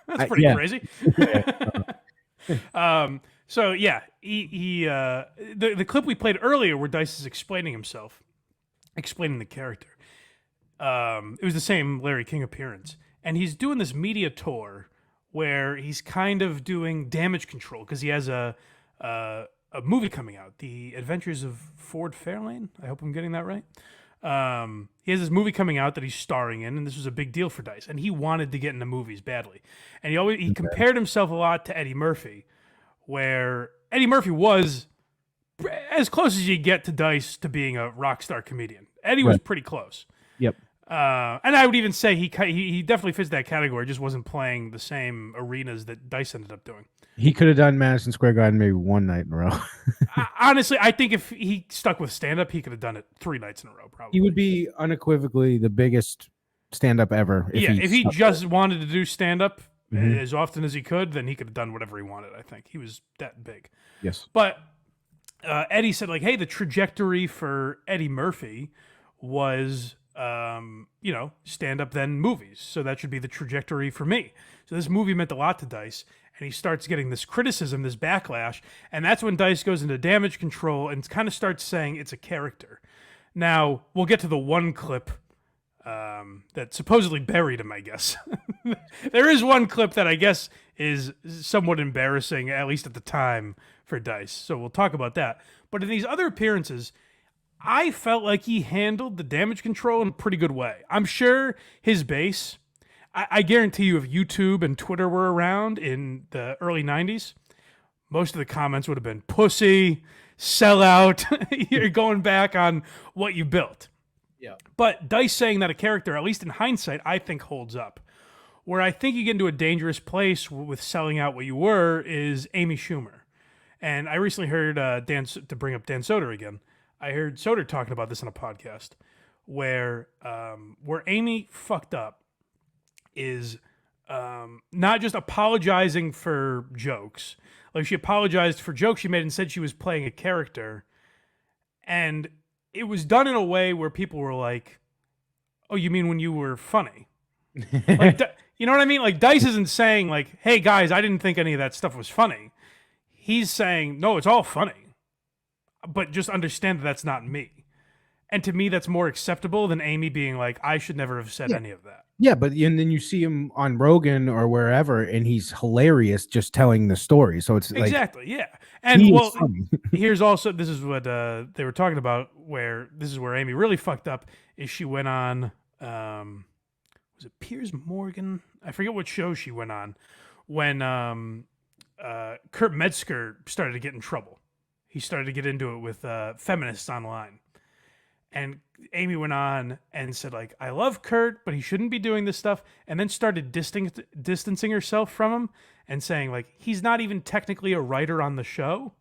That's pretty crazy. So, yeah, the clip we played earlier where Dice is explaining himself, explaining the character. It was the same Larry King appearance, and he's doing this media tour where he's kind of doing damage control because he has a movie coming out, The Adventures of Ford Fairlane. I hope I'm getting that right. He has this movie coming out that he's starring in, and this was a big deal for Dice, and he wanted to get into movies badly. And he compared himself a lot to Eddie Murphy, where Eddie Murphy was as close as you get to Dice to being a rock star comedian. Eddie was pretty close. Yep. And I would even say he definitely fits that category, just wasn't playing the same arenas that Dice ended up doing. He could have done Madison Square Garden maybe one night in a row. Honestly, I think if he stuck with stand-up, he could have done it 3 nights in a row, probably. He would be unequivocally the biggest stand-up ever. If he just wanted to do stand-up as often as he could, then he could have done whatever he wanted, I think. He was that big. Yes. But Eddie said, like, hey, the trajectory for Eddie Murphy was, stand-up then movies. So that should be the trajectory for me. So this movie meant a lot to Dice. And he starts getting this criticism, this backlash, and that's when Dice goes into damage control and kind of starts saying it's a character. Now, we'll get to the one clip that supposedly buried him, I guess. There is one clip that I guess is somewhat embarrassing, at least at the time, for Dice. So we'll talk about that. But in these other appearances, I felt like he handled the damage control in a pretty good way. I'm sure his base... I guarantee you if YouTube and Twitter were around in the early 90s, most of the comments would have been, pussy, sellout, you're going back on what you built. Yeah. But Dice saying that a character, at least in hindsight, I think holds up. Where I think you get into a dangerous place with selling out what you were is Amy Schumer. And I recently heard, to bring up Dan Soder again, I heard Soder talking about this on a podcast where Amy fucked up is not just apologizing for jokes. Like, she apologized for jokes she made and said she was playing a character. And it was done in a way where people were like, oh, you mean when you were funny? Like, you know what I mean? Like, Dice isn't saying, like, hey, guys, I didn't think any of that stuff was funny. He's saying, no, it's all funny. But just understand that that's not me. And to me, that's more acceptable than Amy being like, I should never have said any of that. Yeah, but and then you see him on Rogan or wherever, and he's hilarious just telling the story. So it's exactly, yeah. And well, here's also, this is what they were talking about, where this is where Amy really fucked up, is she went on, was it Piers Morgan? I forget what show she went on, when Kurt Metzger started to get in trouble. He started to get into it with feminists online. And Amy went on and said, like, I love Kurt, but he shouldn't be doing this stuff. And then started distancing herself from him and saying, like, he's not even technically a writer on the show.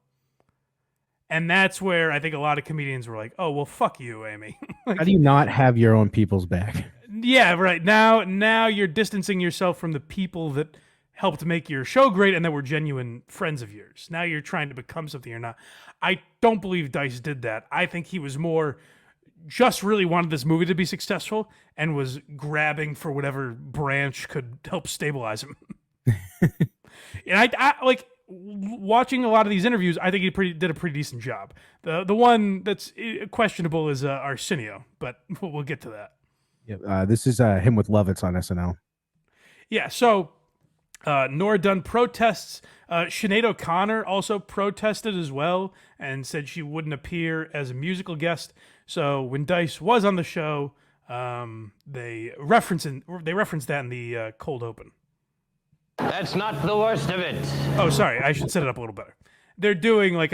And that's where I think a lot of comedians were like, oh, well, fuck you, Amy. Like, how do you not have your own people's back? Yeah, right. Now you're distancing yourself from the people that helped make your show great and that were genuine friends of yours. Now you're trying to become something you're not. I don't believe Dice did that. I think he was more... just really wanted this movie to be successful and was grabbing for whatever branch could help stabilize him. And I like watching a lot of these interviews. I think he did a pretty decent job. The one that's questionable is Arsenio, but we'll get to that. Yeah, this is him with Lovitz on SNL. Yeah, so Nora Dunn protests. Sinead O'Connor also protested as well and said she wouldn't appear as a musical guest. So when Dice was on the show, they referenced that in the cold open. That's not the worst of it. Oh, sorry, I should set it up a little better. They're doing like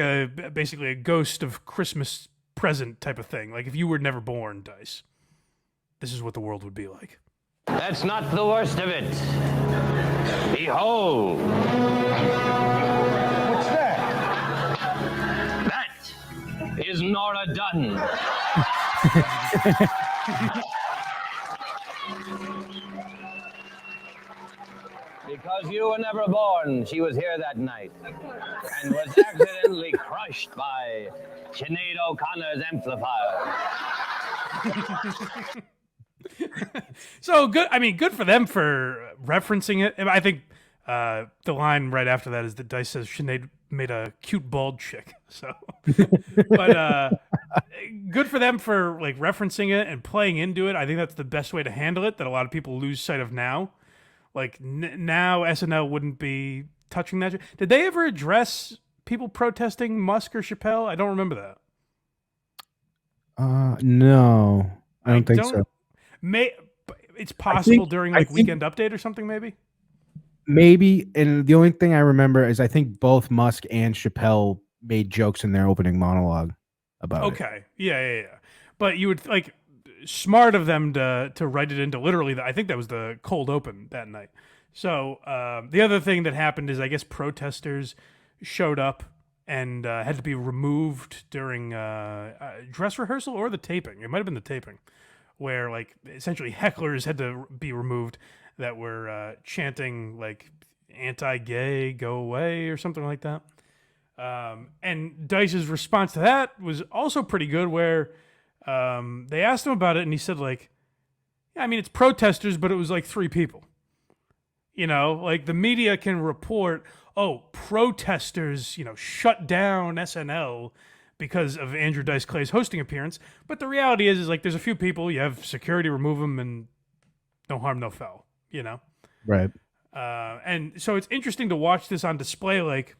basically a Ghost of Christmas Present type of thing. Like if you were never born, Dice, this is what the world would be like. That's not the worst of it. Behold. What's that? That is Nora Dunn. Because you were never born, she was here that night and was accidentally crushed by Sinead O'Connor's amplifier. So good. I mean, good for them for referencing it. I think the line right after that is that Dice says Sinead made a cute bald chick. So, but good for them for like referencing it and playing into it. I think that's the best way to handle it that a lot of people lose sight of now. Like now SNL wouldn't be touching that. Did they ever address people protesting Musk or Chappelle? I don't remember that. No, I don't think so. It's possible during like Weekend Update or something, maybe. Maybe, and the only thing I remember is I think both Musk and Chappelle made jokes in their opening monologue about it. Okay, yeah. But you would like smart of them to write it into literally. I think that was the cold open that night. So the other thing that happened is I guess protesters showed up and had to be removed during dress rehearsal or the taping. It might have been the taping, where like essentially hecklers had to be removed that were chanting like anti-gay, go away or something like that. And Dice's response to that was also pretty good, where they asked him about it and he said like, yeah, I mean, it's protesters, but it was like 3 people. You know, like the media can report, oh, protesters, shut down SNL because of Andrew Dice Clay's hosting appearance. But the reality is like there's a few people, you have security remove them and no harm, no foul, Right. And so it's interesting to watch this on display. Like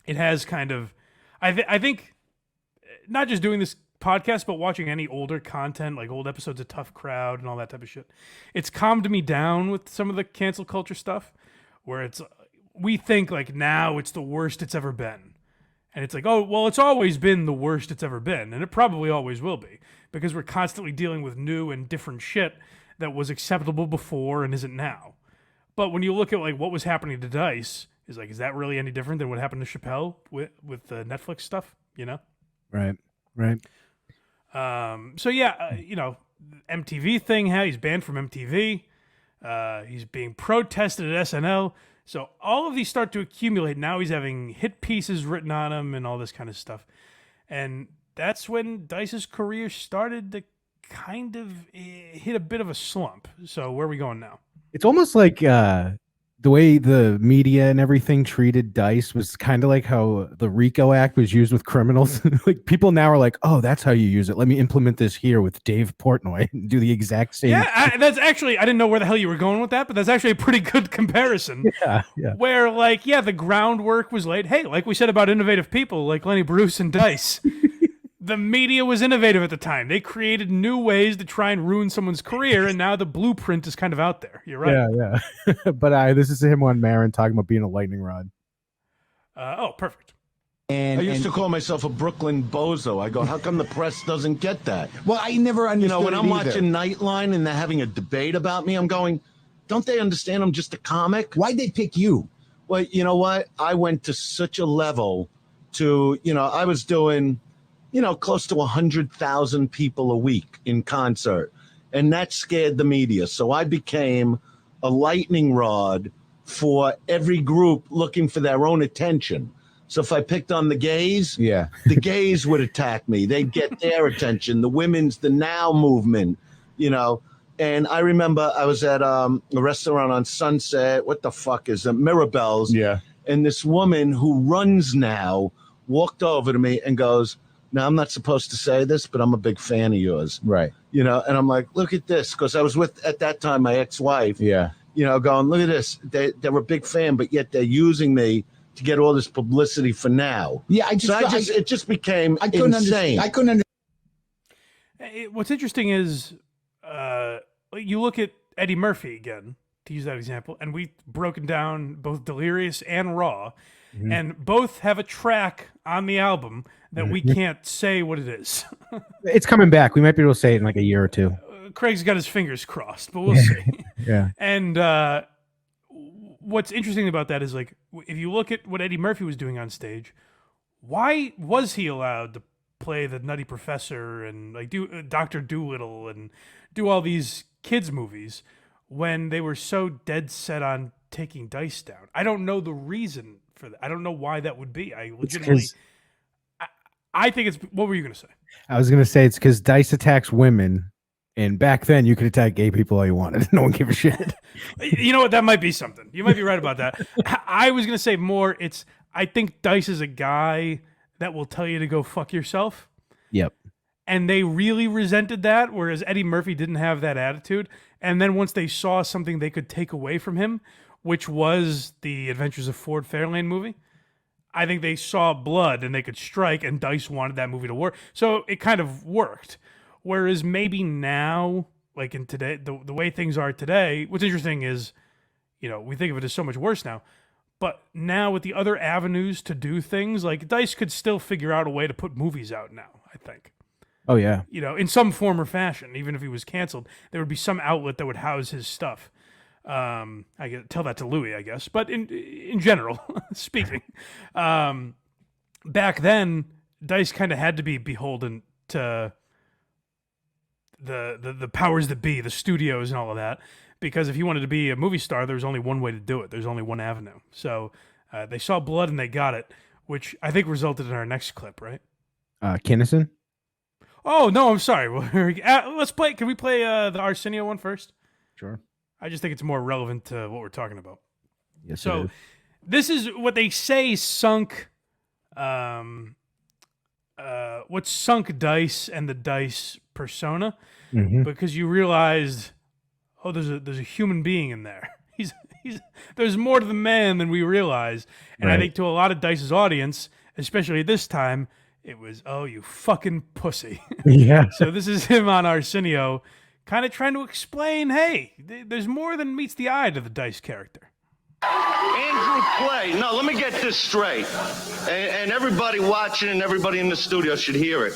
it has kind of, I think not just doing this podcast, but watching any older content, like old episodes of Tough Crowd and all that type of shit, it's calmed me down with some of the cancel culture stuff where we think like now it's the worst it's ever been. And it's like, oh, well, it's always been the worst it's ever been. And it probably always will be because we're constantly dealing with new and different shit that was acceptable before and isn't now. But when you look at like what was happening to Dice, is that really any different than what happened to Chappelle with the Netflix stuff, Right. So yeah, MTV thing, he's banned from MTV. He's being protested at SNL. So all of these start to accumulate. Now he's having hit pieces written on him and all this kind of stuff. And that's when Dice's career started to kind of hit a bit of a slump. So where are we going now? It's almost like the way the media and everything treated Dice was kind of like how the RICO Act was used with criminals. Like people now are like, oh, that's how you use it. Let me implement this here with Dave Portnoy and do the exact same. Yeah, that's actually, I didn't know where the hell you were going with that, but that's actually a pretty good comparison. Yeah. Where the groundwork was laid. Hey, like we said about innovative people like Lenny Bruce and Dice. The media was innovative at the time. They created new ways to try and ruin someone's career, and now the blueprint is kind of out there. You're right. Yeah. But this is him on Marin talking about being a lightning rod. Oh, perfect. And I used to call myself a Brooklyn Bozo. I go, how come the press doesn't get that? Well, I never understood when I'm watching Nightline and they're having a debate about me, I'm going, don't they understand I'm just a comic? Why'd they pick you? Well, you know what? I went to such a level to, I was doing... close to 100,000 people a week in concert. And that scared the media. So I became a lightning rod for every group looking for their own attention. So if I picked on the gays, the gays would attack me. They'd get their attention. The the Now movement, And I remember I was at a restaurant on Sunset. What the fuck is it? Mirabelle's. Yeah. And this woman who runs Now walked over to me and goes, now, I'm not supposed to say this, but I'm a big fan of yours. Right. And I'm like, look at this. Because I was with, at that time, my ex-wife. Yeah. Going, look at this. They're a big fan, but yet they're using me to get all this publicity for Now. Yeah, it just became insane. I couldn't understand. What's interesting is you look at Eddie Murphy again, to use that example, and we've broken down both Delirious and Raw. Mm-hmm. And both have a track on the album that we can't say what it is. It's coming back. We might be able to say it in like a year or two. Craig's got his fingers crossed, but we'll see. Yeah. And what's interesting about that is like, if you look at what Eddie Murphy was doing on stage, why was he allowed to play the Nutty Professor and like do Dr. Dolittle and do all these kids movies when they were so dead set on taking Dice down? I don't know the reason for that. I don't know why that would be. I legitimately, I think it's. What were you going to say? I was going to say it's because Dice attacks women, and back then you could attack gay people all you wanted. No one gave a shit. You know what? That might be something. You might be right about that. I was going to say more. I think Dice is a guy that will tell you to go fuck yourself. Yep. And they really resented that, whereas Eddie Murphy didn't have that attitude. And then once they saw something they could take away from him, which was the Adventures of Ford Fairlane movie, I think they saw blood and they could strike, and Dice wanted that movie to work. So it kind of worked. Whereas maybe now, like in today, the way things are today, what's interesting is, we think of it as so much worse now. But now with the other avenues to do things, like Dice could still figure out a way to put movies out now, I think. Oh, yeah. In some form or fashion, even if he was canceled, there would be some outlet that would house his stuff. I could tell that to Louis, I guess. But in general, speaking, back then, Dice kind of had to be beholden to the powers that be, the studios and all of that, because if he wanted to be a movie star, there was only one way to do it. There's only one avenue. So they saw blood and they got it, which I think resulted in our next clip, right? Kinnison? Oh, no, I'm sorry. Let's play. Can we play the Arsenio one first? Sure. I just think it's more relevant to what we're talking about. Yes, so this is what they say sunk what sunk Dice and the Dice persona, because you realized, there's a human being in there. He's there's more to the man than we realize. And I think to a lot of Dice's audience, especially this time, it was, oh, you fucking pussy. Yeah. So this is him on Arsenio, kind of trying to explain, hey, there's more than meets the eye to the Dice character. Andrew Clay. No, let me get this straight. And everybody watching and everybody in the studio should hear it.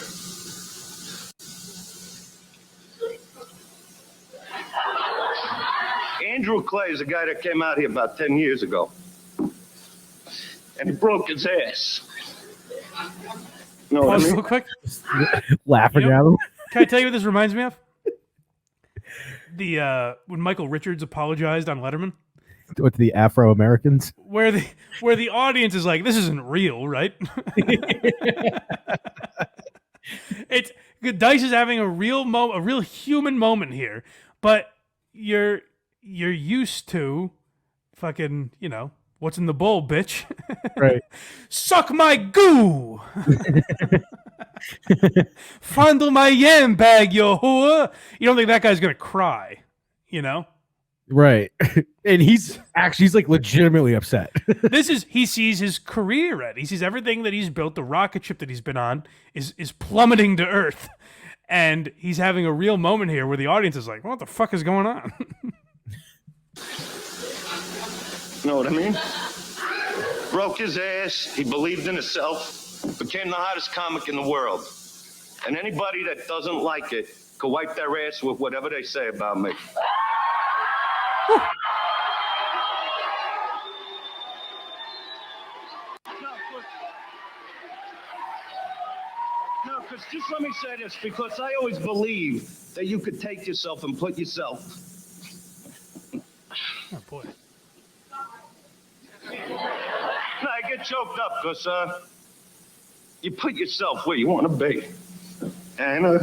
Andrew Clay is a guy that came out here about 10 years ago. And he broke his ass. You know what I Pause mean? real quick. Laughing at him. Can I tell you what this reminds me of? When Michael Richards apologized on Letterman. With the Afro Americans, where the audience is like, this isn't real, right? It's Dice is having a real human moment here, but you're used to fucking, what's in the bowl, bitch? Right. Suck my goo. Fondle my yam bag, yo whore. You don't think that guy's gonna cry, Right. And he's like legitimately upset. He sees his career at. He sees everything that he's built, the rocket ship that he's been on is plummeting to earth. And he's having a real moment here where the audience is like, what the fuck is going on? Know what I mean? Broke his ass. He believed in himself. Became the hottest comic in the world. And anybody that doesn't like it could wipe their ass with whatever they say about me. No, because just let me say this, because I always believe that you could take yourself and put yourself. Oh, boy. No, I get choked up because you put yourself where you want to be. And no,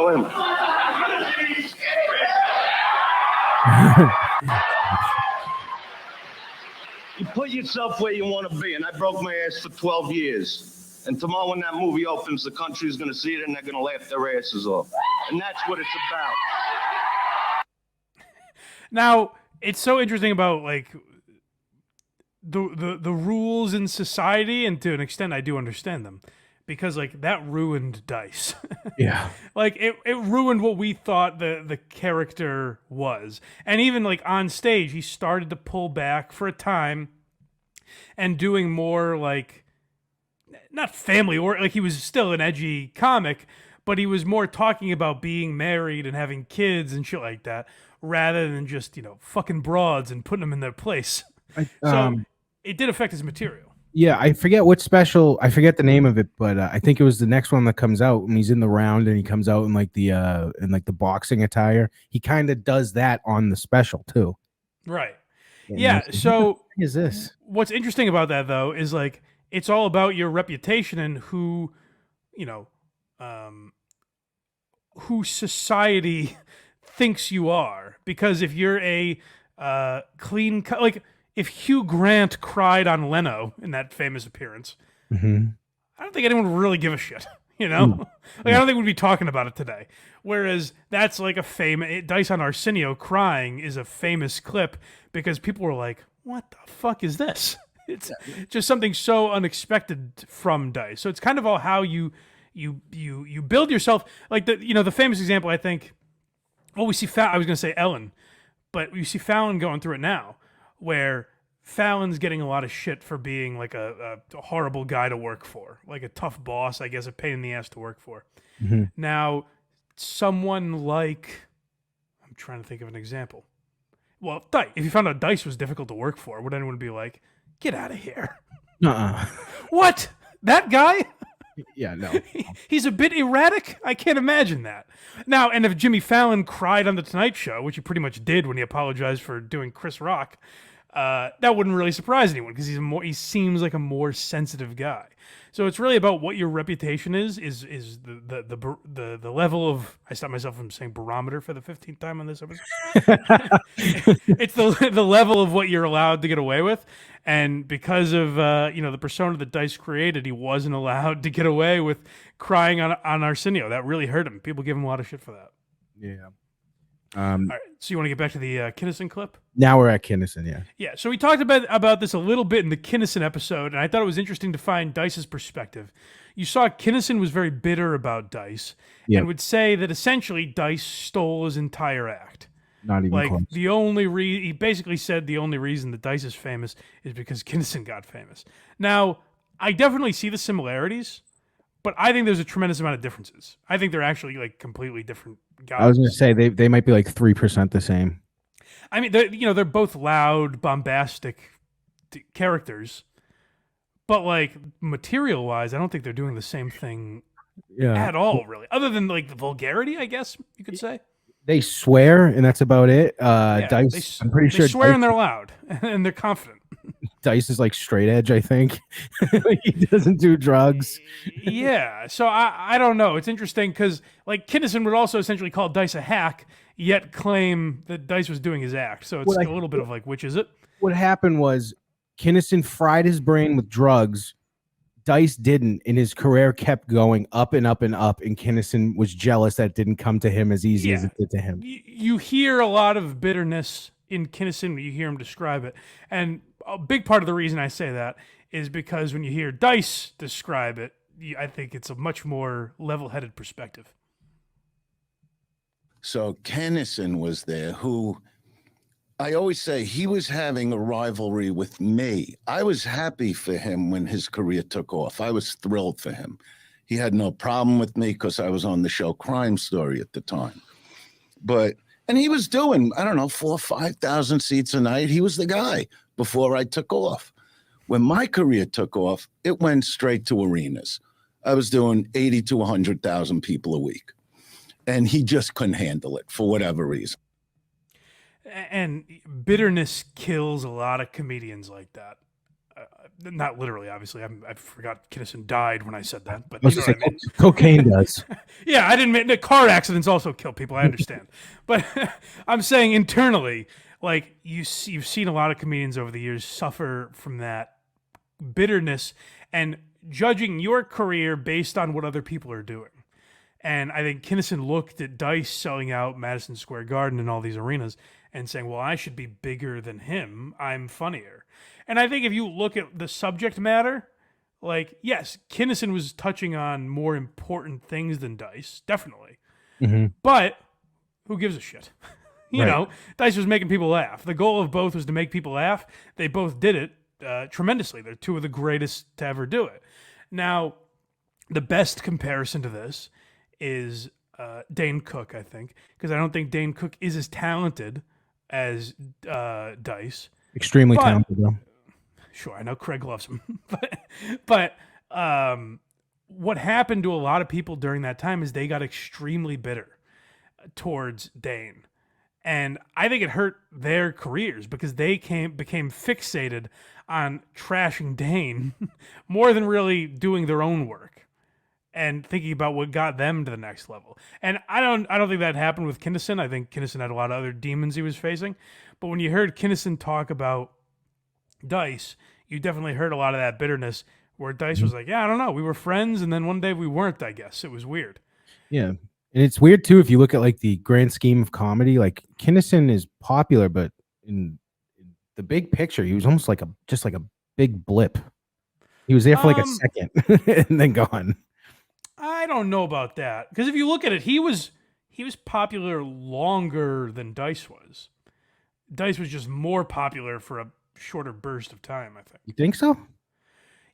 wait a minute. You put yourself where you want to be, and I broke my ass for 12 years. And tomorrow when that movie opens, the country's going to see it, and they're going to laugh their asses off. And that's what it's about. Now, it's so interesting about, like, the rules in society, and to an extent, I do understand them. Because, like, that ruined Dice. Yeah. Like, it ruined what we thought the character was. And even, like, on stage, he started to pull back for a time and doing more, like, not family, or, like, he was still an edgy comic, but he was more talking about being married and having kids and shit like that, rather than just, fucking broads and putting them in their place. So, it did affect his material. Yeah, I forget what special. I forget the name of it, but I think it was the next one that comes out, and he's in the round, and he comes out in like the boxing attire. He kind of does that on the special too. Right. Yeah. So what is this? What's interesting about that though is like it's all about your reputation and who society thinks you are. Because if you're a clean, like if Hugh Grant cried on Leno in that famous appearance, Mm-hmm. I don't think anyone would really give a shit. You know, like I don't think we'd be talking about it today. Whereas that's like a famous Dice on Arsenio crying is a famous clip because people were like, "What the fuck is this?" It's just something so unexpected from Dice. So it's kind of all how you build yourself. Like the famous example, I think. Well, we see I was going to say Ellen, but we see Fallon going through it now, where Fallon's getting a lot of shit for being like a horrible guy to work for, like a tough boss, I guess, a pain in the ass to work for. Mm-hmm. Now, someone like, I'm trying to think of an example. Well, if you found out Dice was difficult to work for, would anyone be like, get out of here? What? That guy? Yeah, no. He's a bit erratic? I can't imagine that. Now, and if Jimmy Fallon cried on The Tonight Show, which he pretty much did when he apologized for doing Chris Rock, that wouldn't really surprise anyone because he seems like a more sensitive guy. So it's really about what your reputation is the level of, I stopped myself from saying barometer for the 15th time on this episode. It's the level of what you're allowed to get away with. And because of the persona that Dice created, he wasn't allowed to get away with crying on Arsenio. That really hurt him. People give him a lot of shit for that. Yeah. All right, so you want to get back to the Kinnison clip? Now we're at Kinnison, yeah. Yeah, so we talked about this a little bit in the Kinnison episode, and I thought it was interesting to find Dice's perspective. You saw Kinnison was very bitter about Dice and would say that essentially Dice stole his entire act. Not even close. He basically said the only reason that Dice is famous is because Kinnison got famous. Now, I definitely see the similarities, but I think there's a tremendous amount of differences. I think they're actually like completely different guys. I was going to say they might be like 3% the same. I mean, they're both loud, bombastic characters, but like material-wise, I don't think they're doing the same thing at all, really. Other than like the vulgarity, I guess you could say. They swear, and that's about it. Dice, I'm pretty sure they swear Dice, and they're loud and they're confident. Dice is like straight edge, I think. He doesn't do drugs. Yeah, so I don't know. It's interesting because like Kinnison would also essentially call Dice a hack, yet claim that Dice was doing his act. So it's a little bit of like, which is it? What happened was Kinnison fried his brain with drugs. Dice didn't, and his career kept going up and up and up, and Kinnison was jealous that it didn't come to him as easy as it did to him. You hear a lot of bitterness in Kinnison when you hear him describe it. And a big part of the reason I say that is because when you hear Dice describe it, I think it's a much more level-headed perspective. So Kinnison was there, who I always say he was having a rivalry with me. I was happy for him when his career took off. I was thrilled for him. He had no problem with me because I was on the show Crime Story at the time. And he was doing, I don't know, 4,000 or 5,000 seats a night. He was the guy before I took off. When my career took off, it went straight to arenas. I was doing 80 to 100,000 people a week. And he just couldn't handle it for whatever reason. And bitterness kills a lot of comedians like that. Not literally, obviously. I forgot Kinnison died when I said that. But you know what I mean. Cocaine does. Yeah, I didn't mean the car accidents also kill people. I understand. But I'm saying internally, like you've seen a lot of comedians over the years suffer from that bitterness and judging your career based on what other people are doing. And I think Kinnison looked at Dice selling out Madison Square Garden and all these arenas and saying, well, I should be bigger than him. I'm funnier. And I think if you look at the subject matter, like, yes, Kinnison was touching on more important things than Dice, definitely. Mm-hmm. But who gives a shit? You know, Dice was making people laugh. The goal of both was to make people laugh. They both did it tremendously. They're two of the greatest to ever do it. Now, the best comparison to this is Dane Cook, I think, because I don't think Dane Cook is as talented as Dice. Extremely talented, though. Sure, I know Craig loves him. but what happened to a lot of people during that time is they got extremely bitter towards Dane. And I think it hurt their careers because they became fixated on trashing Dane more than really doing their own work and thinking about what got them to the next level. And I don't think that happened with Kinnison. I think Kinnison had a lot of other demons he was facing. But when you heard Kinnison talk about Dice, you definitely heard a lot of that bitterness where Dice was like, yeah, I don't know. We were friends, and then one day we weren't, I guess. It was weird. Yeah. And it's weird, too, if you look at, like, the grand scheme of comedy. Like, Kinnison is popular, but in the big picture, he was almost like just like a big blip. He was there for, like, a second and then gone. I don't know about that. Because if you look at it, he was popular longer than Dice was. Dice was just more popular for a shorter burst of time, I think. You think so?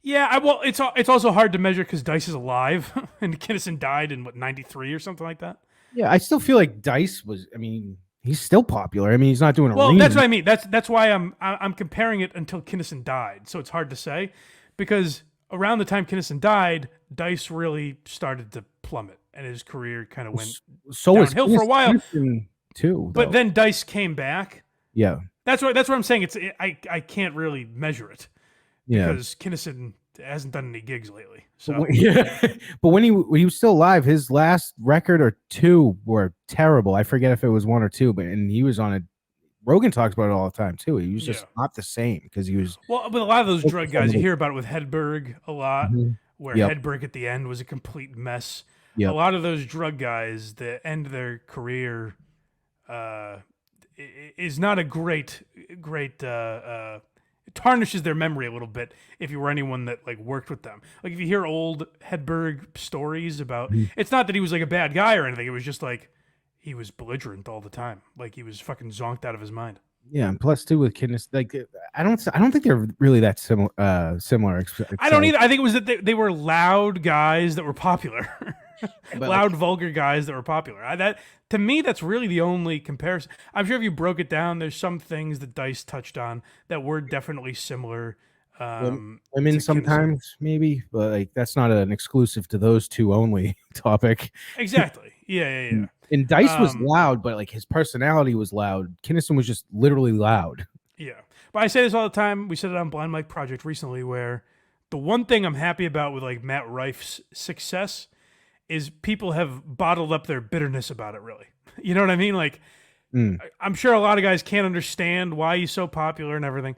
Yeah, well, it's also hard to measure because Dice is alive, and Kinnison died in, 93 or something like that? Yeah, I still feel like Dice was, I mean, he's still popular. I mean, he's not doing a Well, that's what I mean. That's why I'm comparing it until Kinnison died, so it's hard to say, because around the time Kinnison died, Dice really started to plummet, and his career kind of went downhill for a while. Too, but then Dice came back. Yeah. That's what I'm saying. I can't really measure it. Yeah. Because Kinnison hasn't done any gigs lately. So but when he was still alive, his last record or two were terrible. I forget if it was one or two, and he was on a Rogan talks about it all the time too. He was just not the same because he was but a lot of those drug guys, you hear about it with Hedberg a lot, where Hedberg at the end was a complete mess. Yep. A lot of those drug guys that end their career is not a great it tarnishes their memory a little bit if you were anyone that like worked with them. Like if you hear old Hedberg stories about, it's not that he was like a bad guy or anything. It was just like he was belligerent all the time. Like he was fucking zonked out of his mind. Yeah, and plus too with Kinnison, like I don't think they're really that similar. I don't either. I think it was that they were loud guys that were popular. Loud, vulgar guys that were popular. To me, that's really the only comparison. I'm sure if you broke it down, there's some things that Dice touched on that were definitely similar. Women sometimes, maybe, but like that's not an exclusive to those two only topic. Exactly. Yeah. And Dice was loud, but like his personality was loud. Kinnison was just literally loud. Yeah. But I say this all the time. We said it on Blind Mike Project recently, where the one thing I'm happy about with like Matt Rife's success is people have bottled up their bitterness about it, really. You know what I mean? Like, I'm sure a lot of guys can't understand why he's so popular and everything,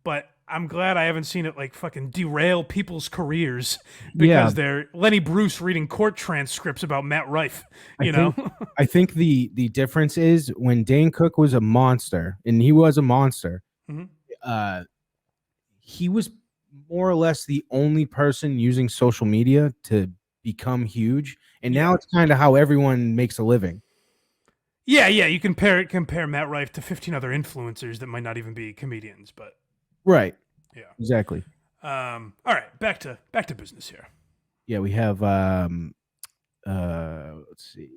but I'm glad I haven't seen it like fucking derail people's careers because they're Lenny Bruce reading court transcripts about Matt Rife, you know? I think the difference is when Dane Cook was a monster, and he was a monster, he was more or less the only person using social media to become huge, and now it's kind of how everyone makes a living. Yeah, you compare Matt Rife to 15 other influencers that might not even be comedians, but right. Yeah. Exactly. All right, back to business here. Yeah, we have let's see.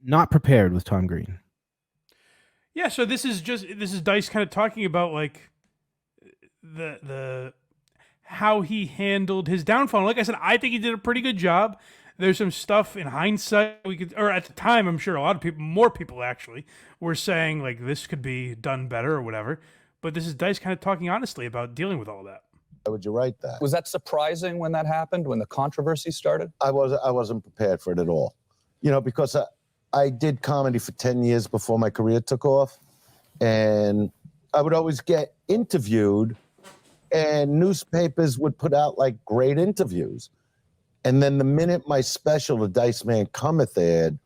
Not Prepared with Tom Green. Yeah, so this is Dice kind of talking about like the how he handled his downfall. Like I said, I think he did a pretty good job. There's some stuff in hindsight or at the time, I'm sure a lot of people, more people actually, were saying like this could be done better or whatever. But this is Dice kind of talking honestly about dealing with all that. Why would you write that? Was that surprising when that happened, when the controversy started? I wasn't prepared for it at all. You know, because I did comedy for 10 years before my career took off. And I would always get interviewed, and newspapers would put out like great interviews. And then the minute my special, The Dice Man Cometh, aired,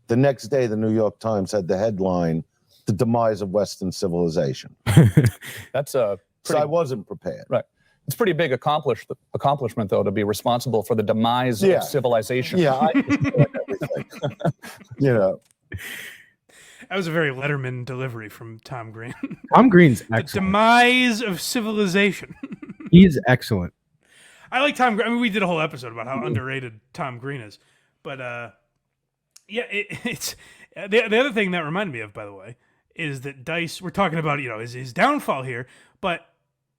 the next day the New York Times had the headline, "The Demise of Western Civilization." That's a so I wasn't prepared. Right. It's a pretty big accomplishment, though, to be responsible for the demise of civilization. Yeah, I everything. You know. That was a very Letterman delivery from Tom Green. Tom Green's excellent. The demise of civilization. He's excellent. I like Tom Green. I mean, we did a whole episode about how underrated Tom Green is. But, yeah, it's... The other thing that reminded me of, by the way, is that Dice... We're talking about, his downfall here. But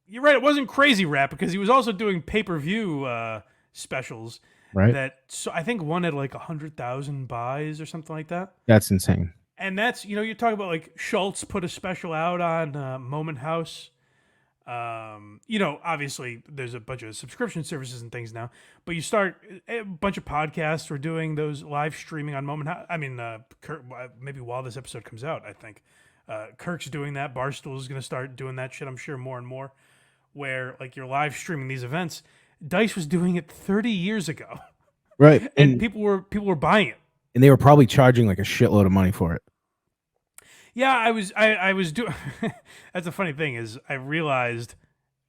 you're right, it wasn't crazy rap because he was also doing pay-per-view specials. Right. So I think one had like 100,000 buys or something like that. That's insane. And that's, you're talking about like Schultz put a special out on Moment House. Obviously there's a bunch of subscription services and things now, but you start a bunch of podcasts were doing those live streaming on Moment House. I mean, maybe while this episode comes out, I think. Kirk's doing that. Barstool is going to start doing that shit, I'm sure, more and more, where like you're live streaming these events. Dice was doing it 30 years ago. Right. And people were buying it. And they were probably charging like a shitload of money for it. Yeah, I was doing. That's the funny thing is I realized,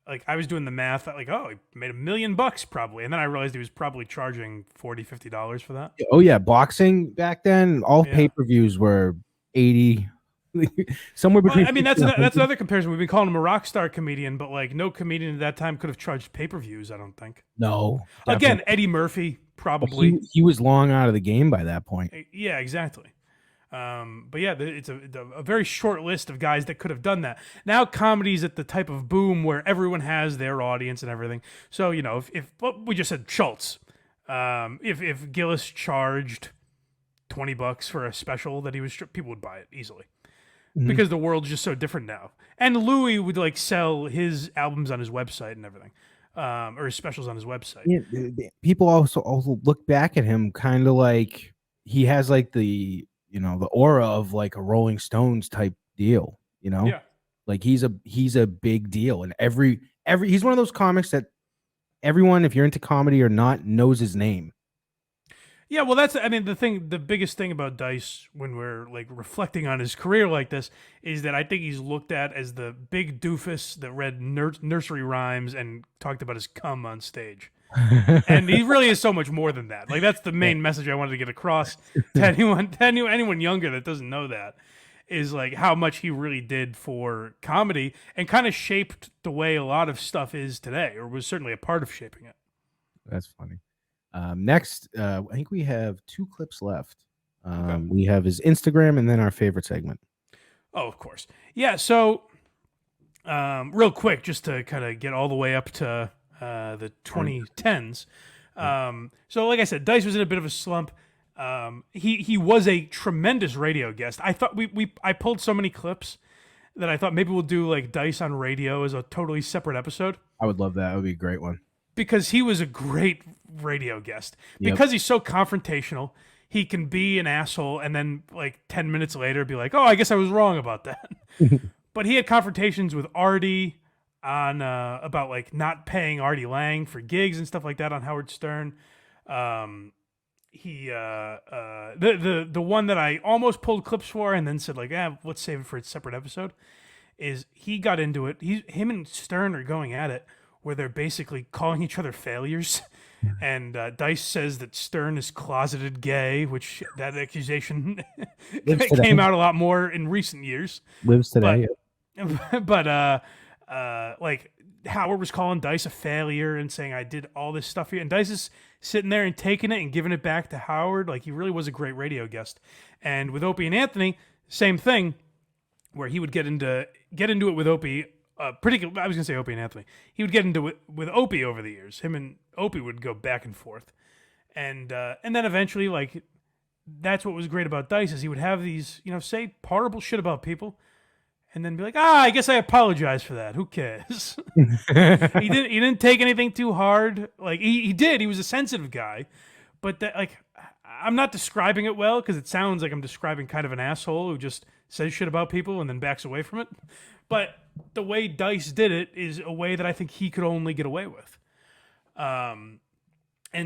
like I was doing the math, like he made $1 million probably, and then I realized he was probably charging $40-$50 for that. Oh yeah, boxing back then, all pay-per-views were 80, somewhere between. Well, I mean, that's another comparison. We've been calling him a rock star comedian, but like no comedian at that time could have charged pay-per-views. I don't think. No. Again, Eddie Murphy probably. He was long out of the game by that point. Yeah, exactly. But yeah, it's a very short list of guys that could have done that. Now comedy's at the type of boom where everyone has their audience and everything. So, you know, if we just said Schultz, if Gillis charged $20 for a special that he was, people would buy it easily because the world's just so different now. And Louis would like sell his albums on his website and everything, or his specials on his website. Yeah, people also look back at him kind of like he has like the aura of like a Rolling Stones type deal, Yeah. like he's a big deal, and every he's one of those comics that everyone, if you're into comedy or not, knows his name. Yeah, well, the biggest thing about Dice when we're like reflecting on his career like this is that I think he's looked at as the big doofus that read nursery rhymes and talked about his cum on stage. And he really is so much more than that. Like that's the main message I wanted to get across to anyone younger that doesn't know that, is like how much he really did for comedy and kind of shaped the way a lot of stuff is today, or was certainly a part of shaping it. That's funny. Next, I think we have 2 clips left. Okay. We have his Instagram and then our favorite segment. Oh, of course. Yeah. So, real quick, just to kind of get all the way up to the 2010s. So like I said, Dice was in a bit of a slump. He was a tremendous radio guest. I thought I pulled so many clips that I thought maybe we'll do like Dice on radio as a totally separate episode. I would love that. That would be a great one. Because he was a great radio guest. Because he's so confrontational, he can be an asshole and then like 10 minutes later be like, oh, I guess I was wrong about that. But he had confrontations with Artie on about like not paying Artie Lang for gigs and stuff like that on Howard Stern. The one that I almost pulled clips for and then said like, let's save it for a separate episode, is he got into it. Him and Stern are going at it where they're basically calling each other failures. And Dice says that Stern is closeted gay, which that accusation came out a lot more in recent years. Lives today. But like Howard was calling Dice a failure and saying, I did all this stuff here. And Dice is sitting there and taking it and giving it back to Howard. Like he really was a great radio guest. And with Opie and Anthony, same thing, where he would get into it with Opie. I was going to say Opie and Anthony. He would get into it with Opie over the years. Him and Opie would go back and forth. And then eventually, like, that's what was great about Dice is he would have these, say horrible shit about people and then be like, I guess I apologize for that. Who cares? He didn't take anything too hard. Like, he did. He was a sensitive guy. But, I'm not describing it well because it sounds like I'm describing kind of an asshole who just says shit about people and then backs away from it. But the way Dice did it is a way that I think he could only get away with. And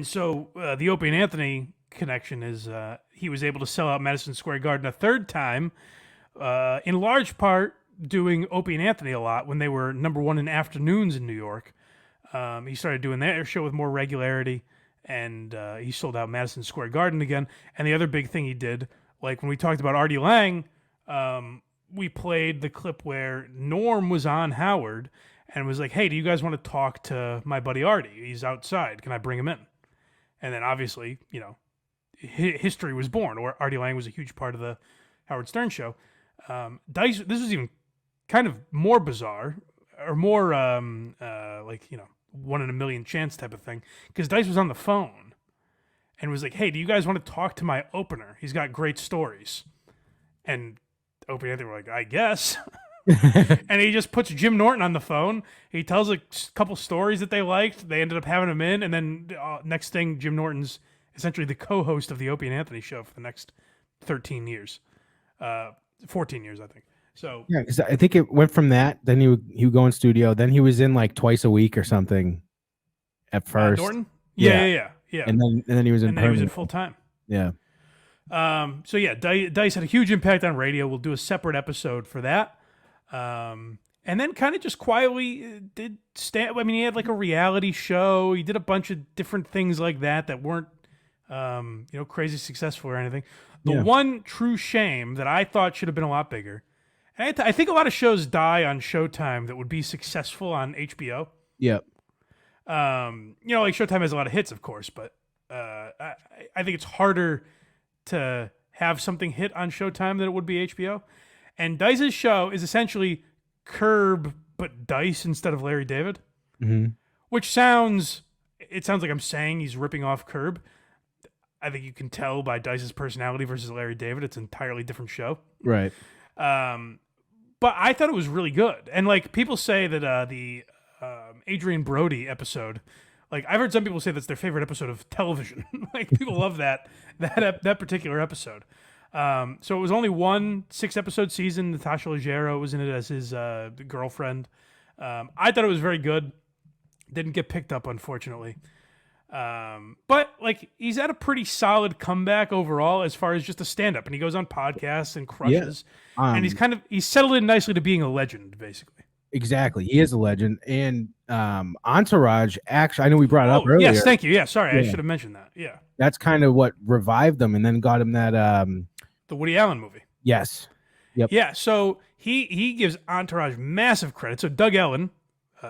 so the Opie and Anthony connection is he was able to sell out Madison Square Garden a third time, in large part doing Opie and Anthony a lot when they were #1 in afternoons in New York. He started doing their show with more regularity, and he sold out Madison Square Garden again. And the other big thing he did, like when we talked about Artie Lang, we played the clip where Norm was on Howard and was like, hey, do you guys want to talk to my buddy Artie? He's outside. Can I bring him in? And then obviously, history was born, or Artie Lang was a huge part of the Howard Stern show. Dice, this was even kind of more bizarre or more 1 in a million chance type of thing, because Dice was on the phone and was like, hey, do you guys want to talk to my opener? He's got great stories. And Opie and Anthony were like, I guess. And he just puts Jim Norton on the phone. He tells a couple stories that they liked. They ended up having him in. And then next thing, Jim Norton's essentially the co-host of the Opie and Anthony show for the next 13 years. 14 years, I think. So yeah, 'cause I think it went from that. Then he would go in studio. Then he was in like twice a week or something. At first, Norton. Yeah. And then he was in. And then he was in full time. Yeah. So yeah, Dice had a huge impact on radio. We'll do a separate episode for that. And then kind of just quietly did stand. I mean, he had like a reality show. He did a bunch of different things like that weren't, crazy successful or anything. The one true shame that I thought should have been a lot bigger. And I think a lot of shows die on Showtime that would be successful on HBO. Yep. Like Showtime has a lot of hits, of course, but I think it's harder to have something hit on Showtime than it would be HBO. And Dice's show is essentially Curb, but Dice instead of Larry David, which sounds like I'm saying he's ripping off Curb. I think you can tell by Dice's personality versus Larry David. It's an entirely different show. Right. But I thought it was really good. And like people say that the Adrian Brody episode, like I've heard some people say that's their favorite episode of television. Like people love that particular episode. So it was only one 6-episode season. Natasha Leggero was in it as his girlfriend. I thought it was very good. Didn't get picked up, unfortunately. But like he's had a pretty solid comeback overall as far as just a stand-up, and he goes on podcasts and crushes. And he's settled in nicely to being a legend, basically. Exactly. He is a legend. And Entourage, actually, I know we brought it up earlier. Yes, thank you. Yeah, sorry, I should have mentioned that. Yeah. That's kind of what revived him and then got him that the Woody Allen movie. Yes. Yep. Yeah, so he gives Entourage massive credit. So Doug Ellen,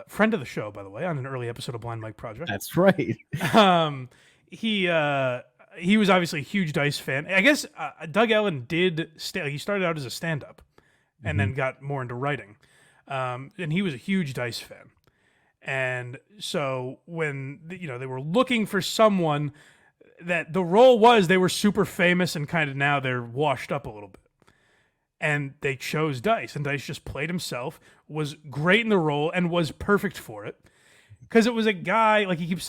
friend of the show, by the way, on an early episode of Blind Mike Project. That's right. He was obviously a huge Dice fan. I guess Doug Ellen he started out as a stand-up and then got more into writing. And he was a huge Dice fan. And so when they were looking for someone that the role was, they were super famous and kind of now they're washed up a little bit. And they chose Dice, and Dice just played himself, was great in the role, and was perfect for it. Because it was a guy, like he keeps,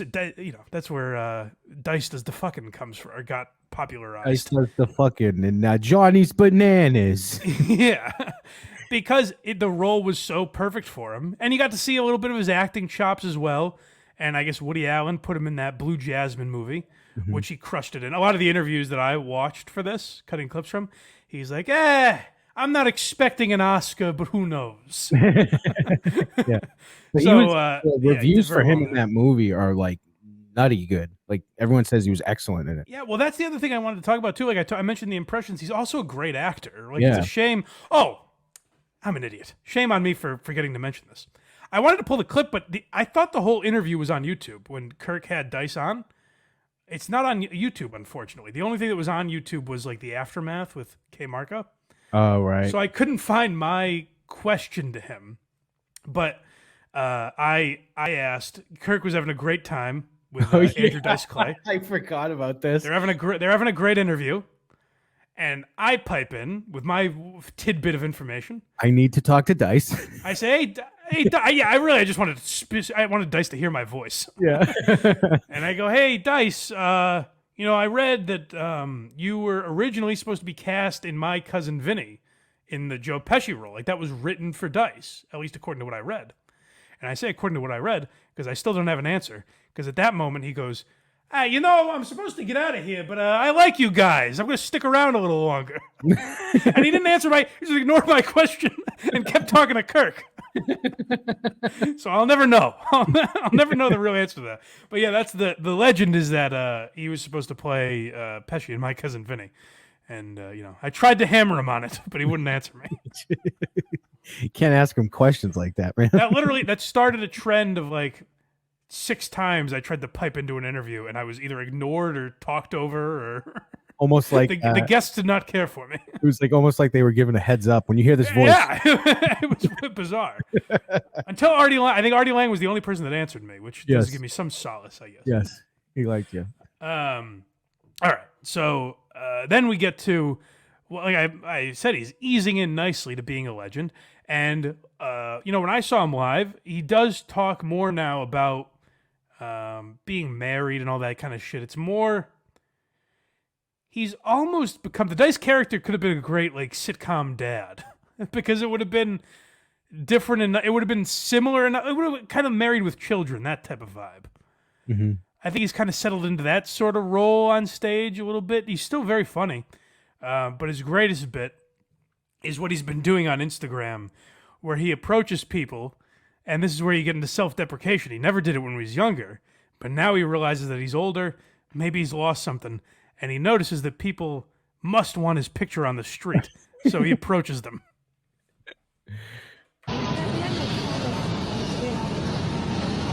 that's where Dice Does the Fucking comes from, or got popularized. Dice Does the Fucking, and Johnny's Bananas. Yeah. Because the role was so perfect for him. And you got to see a little bit of his acting chops as well. And I guess Woody Allen put him in that Blue Jasmine movie, which he crushed it in. A lot of the interviews that I watched for this, cutting clips from, he's like, I'm not expecting an Oscar, but who knows? Yeah. Reviews for him in that movie are like nutty good. Like everyone says he was excellent in it. Yeah, well, that's the other thing I wanted to talk about too. Like I mentioned the impressions. He's also a great actor. Like it's a shame. Oh, I'm an idiot. Shame on me for forgetting to mention this. I wanted to pull the clip, but I thought the whole interview was on YouTube when Kirk had Dice on. It's not on YouTube, unfortunately. The only thing that was on YouTube was like the aftermath with K. Marco. Oh, right. So I couldn't find my question to him, but I asked. Kirk was having a great time with Andrew Dice Clay. I forgot about this. They're having a great interview, and I pipe in with my tidbit of information. I need to talk to Dice. I say, I just wanted I wanted Dice to hear my voice. Yeah. And I go, hey, Dice, I read that you were originally supposed to be cast in My Cousin Vinny in the Joe Pesci role. Like, that was written for Dice, at least according to what I read. And I say according to what I read because I still don't have an answer. Because at that moment, he goes, I'm supposed to get out of here, but I like you guys. I'm going to stick around a little longer. And he didn't answer he just ignored my question and kept talking to Kirk. So I'll never know. I'll never know the real answer to that. But yeah, that's the legend is that he was supposed to play Pesci in My Cousin Vinny. And, I tried to hammer him on it, but he wouldn't answer me. You can't ask him questions like that, man. That started a trend of like 6 times I tried to pipe into an interview and I was either ignored or talked over or almost like the guests did not care for me. It was like almost like they were given a heads up when you hear this voice. Yeah, it was bizarre. Until Artie Lang, I think Artie Lang was the only person that answered me, which does give me some solace, I guess. Yes, he liked you. All right, so then we get to, well, like I said, he's easing in nicely to being a legend. And, when I saw him live, he does talk more now about being married and all that kind of shit. It's more, he's almost become, the Dice character could have been a great, like, sitcom dad. because it would have been different and it would have been similar and it would have kind of Married with Children, that type of vibe. Mm-hmm. I think he's kind of settled into that sort of role on stage a little bit. He's still very funny, but his greatest bit is what he's been doing on Instagram, where he approaches people, and this is where you get into self-deprecation. He never did it when he was younger, but now he realizes that he's older, maybe he's lost something, and he notices that people must want his picture on the street, so he approaches them.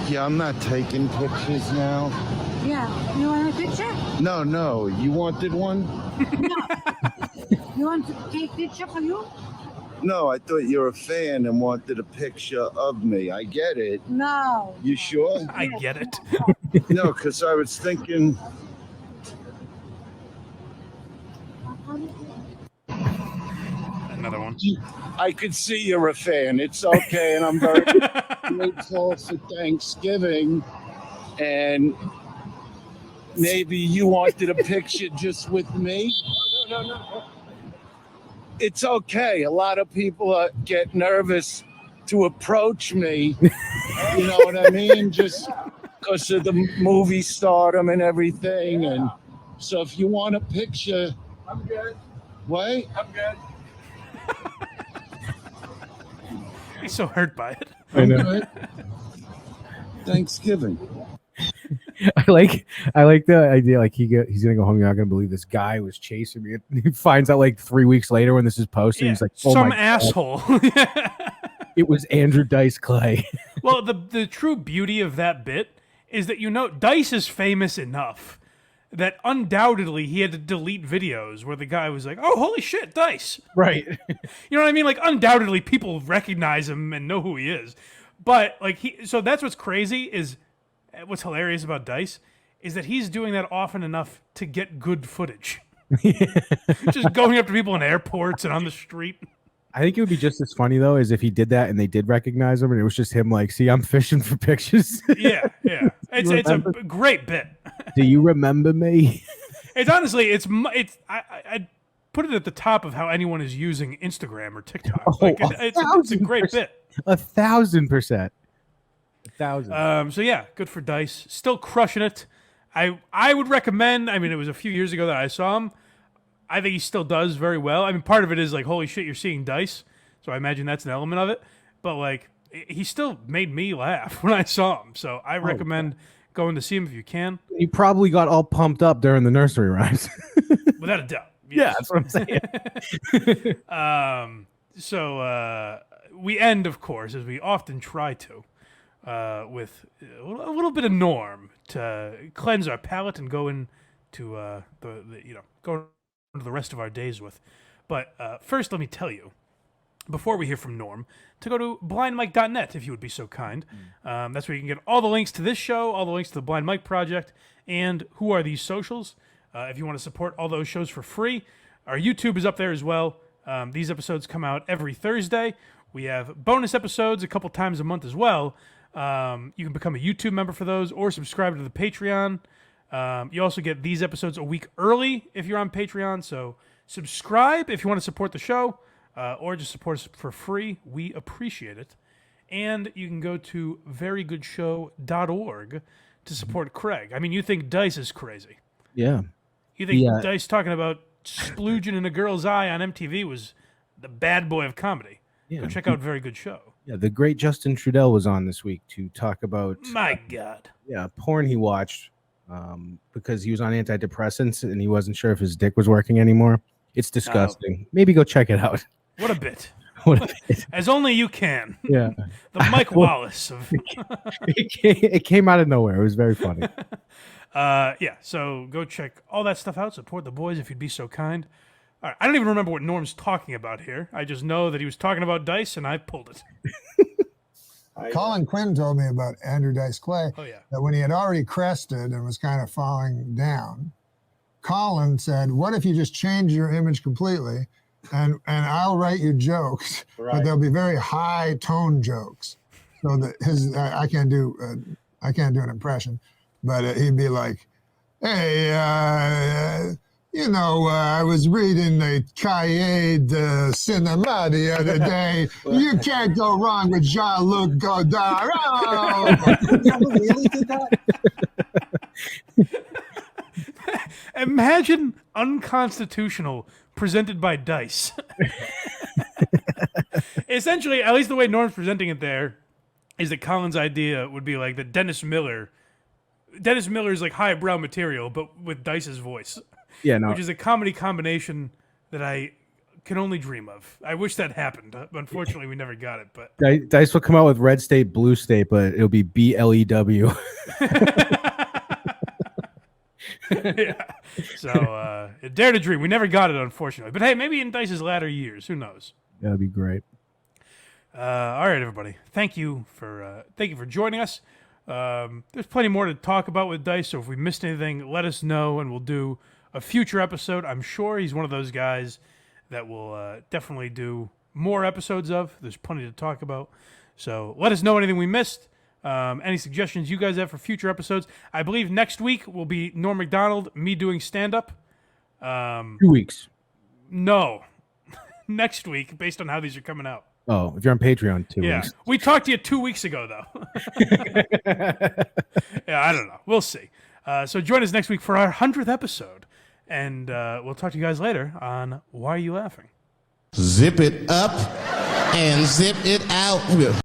Yeah, I'm not taking pictures now. Yeah. You want a picture? No. You wanted one? You want to take picture for you? No, I thought you were a fan and wanted a picture of me. I get it. No. You sure? I get it. No, because I was thinking... Another one. I could see you're a fan. It's okay, and I'm very grateful for Thanksgiving. And maybe you wanted a picture just with me. No. It's okay. A lot of people get nervous to approach me. You know what I mean? Just because of the movie stardom and everything. And so if you want a picture... I'm good. What? I'm good. He's so hurt by it. I know. Thanksgiving. I like the idea. Like he's gonna go home. You're not gonna believe this guy was chasing me. He finds out like 3 weeks later when this is posted. Yeah, He's like, oh some my asshole. It was Andrew Dice Clay. Well, the true beauty of that bit is that Dice is famous enough that undoubtedly he had to delete videos where the guy was like, "Oh, holy shit, Dice!" Right. You know what I mean? Like undoubtedly people recognize him and know who he is. But like so that's what's crazy is. What's hilarious about Dice is that he's doing that often enough to get good footage. Just going up to people in airports and on the street. I think it would be just as funny though as if he did that and they did recognize him and it was just him like, see, I'm fishing for pictures. Yeah. It's a great bit. Do you remember me? It's honestly, I put it at the top of how anyone is using Instagram or TikTok. It's a great bit. 1,000%. 1,000. So yeah, good for Dice. Still crushing it. I would recommend. I mean, it was a few years ago that I saw him. I think he still does very well. I mean, part of it is like, holy shit, you're seeing Dice. So I imagine that's an element of it. But like, he still made me laugh when I saw him. So I recommend going to see him if you can. You probably got all pumped up during the nursery rhymes. Without a doubt. Yeah, that's what I'm saying. So we end, of course, as we often try to. With a little bit of Norm to cleanse our palate and go into go into the rest of our days with. But first, let me tell you, before we hear from Norm, to go to blindmike.net if you would be so kind. That's where you can get all the links to this show, all the links to the Blind Mike Project, and Who Are These Socials. If you want to support all those shows for free, our YouTube is up there as well. These episodes come out every Thursday. We have bonus episodes a couple times a month as well. You can become a YouTube member for those or subscribe to the Patreon. You also get these episodes a week early if you're on Patreon. So subscribe if you want to support the show or just support us for free. We appreciate it. And you can go to verygoodshow.org to support Craig. I mean, you think Dice is crazy. Yeah. You think Dice talking about splooging in a girl's eye on MTV was the bad boy of comedy. Yeah. Go check out Very Good Show. Yeah, the great Justin Trudell was on this week to talk about My God. Porn he watched because he was on antidepressants and he wasn't sure if his dick was working anymore. It's disgusting. Maybe go check it out. What a bit. What a bit. As only you can. Yeah. The Mike Wallace of it came out of nowhere. It was very funny. So go check all that stuff out. Support the boys if you'd be so kind. All right, I don't even remember what Norm's talking about here. I just know that he was talking about Dice, and I pulled it. Colin Quinn told me about Andrew Dice Clay. Oh, yeah. That when he had already crested and was kind of falling down, Colin said, what if you just change your image completely and I'll write you jokes, but they'll be very high tone jokes. So that I can't do an impression, but he'd be like, hey, I was reading the Cahiers de Cinema the other day. You can't go wrong with Jean-Luc Godard. Oh! Really did that? Imagine unconstitutional presented by Dice. Essentially, at least the way Norm's presenting it there, is that Colin's idea would be like that Dennis Miller is like highbrow material, but with Dice's voice. Yeah, no. Which is a comedy combination that I can only dream of. I wish that happened. Unfortunately, we never got it. But Dice will come out with Red State, Blue State, but it'll be BLEW. Yeah. So, dare to dream. We never got it, unfortunately. But hey, maybe in Dice's latter years, who knows? That'd be great. All right, everybody. Thank you for joining us. There's plenty more to talk about with Dice. So if we missed anything, let us know, and we'll do a future episode. I'm sure he's one of those guys that will definitely do more episodes of. There's plenty to talk about. So let us know anything we missed. Any suggestions you guys have for future episodes. I believe next week will be Norm Macdonald, me doing stand-up. 2 weeks. No. Next week, based on how these are coming out. Oh, if you're on Patreon, 2 weeks. We talked to you 2 weeks ago, though. Yeah, I don't know. We'll see. So join us next week for our 100th episode. And we'll talk to you guys later on Why Are You Laughing? Zip it up and zip it out.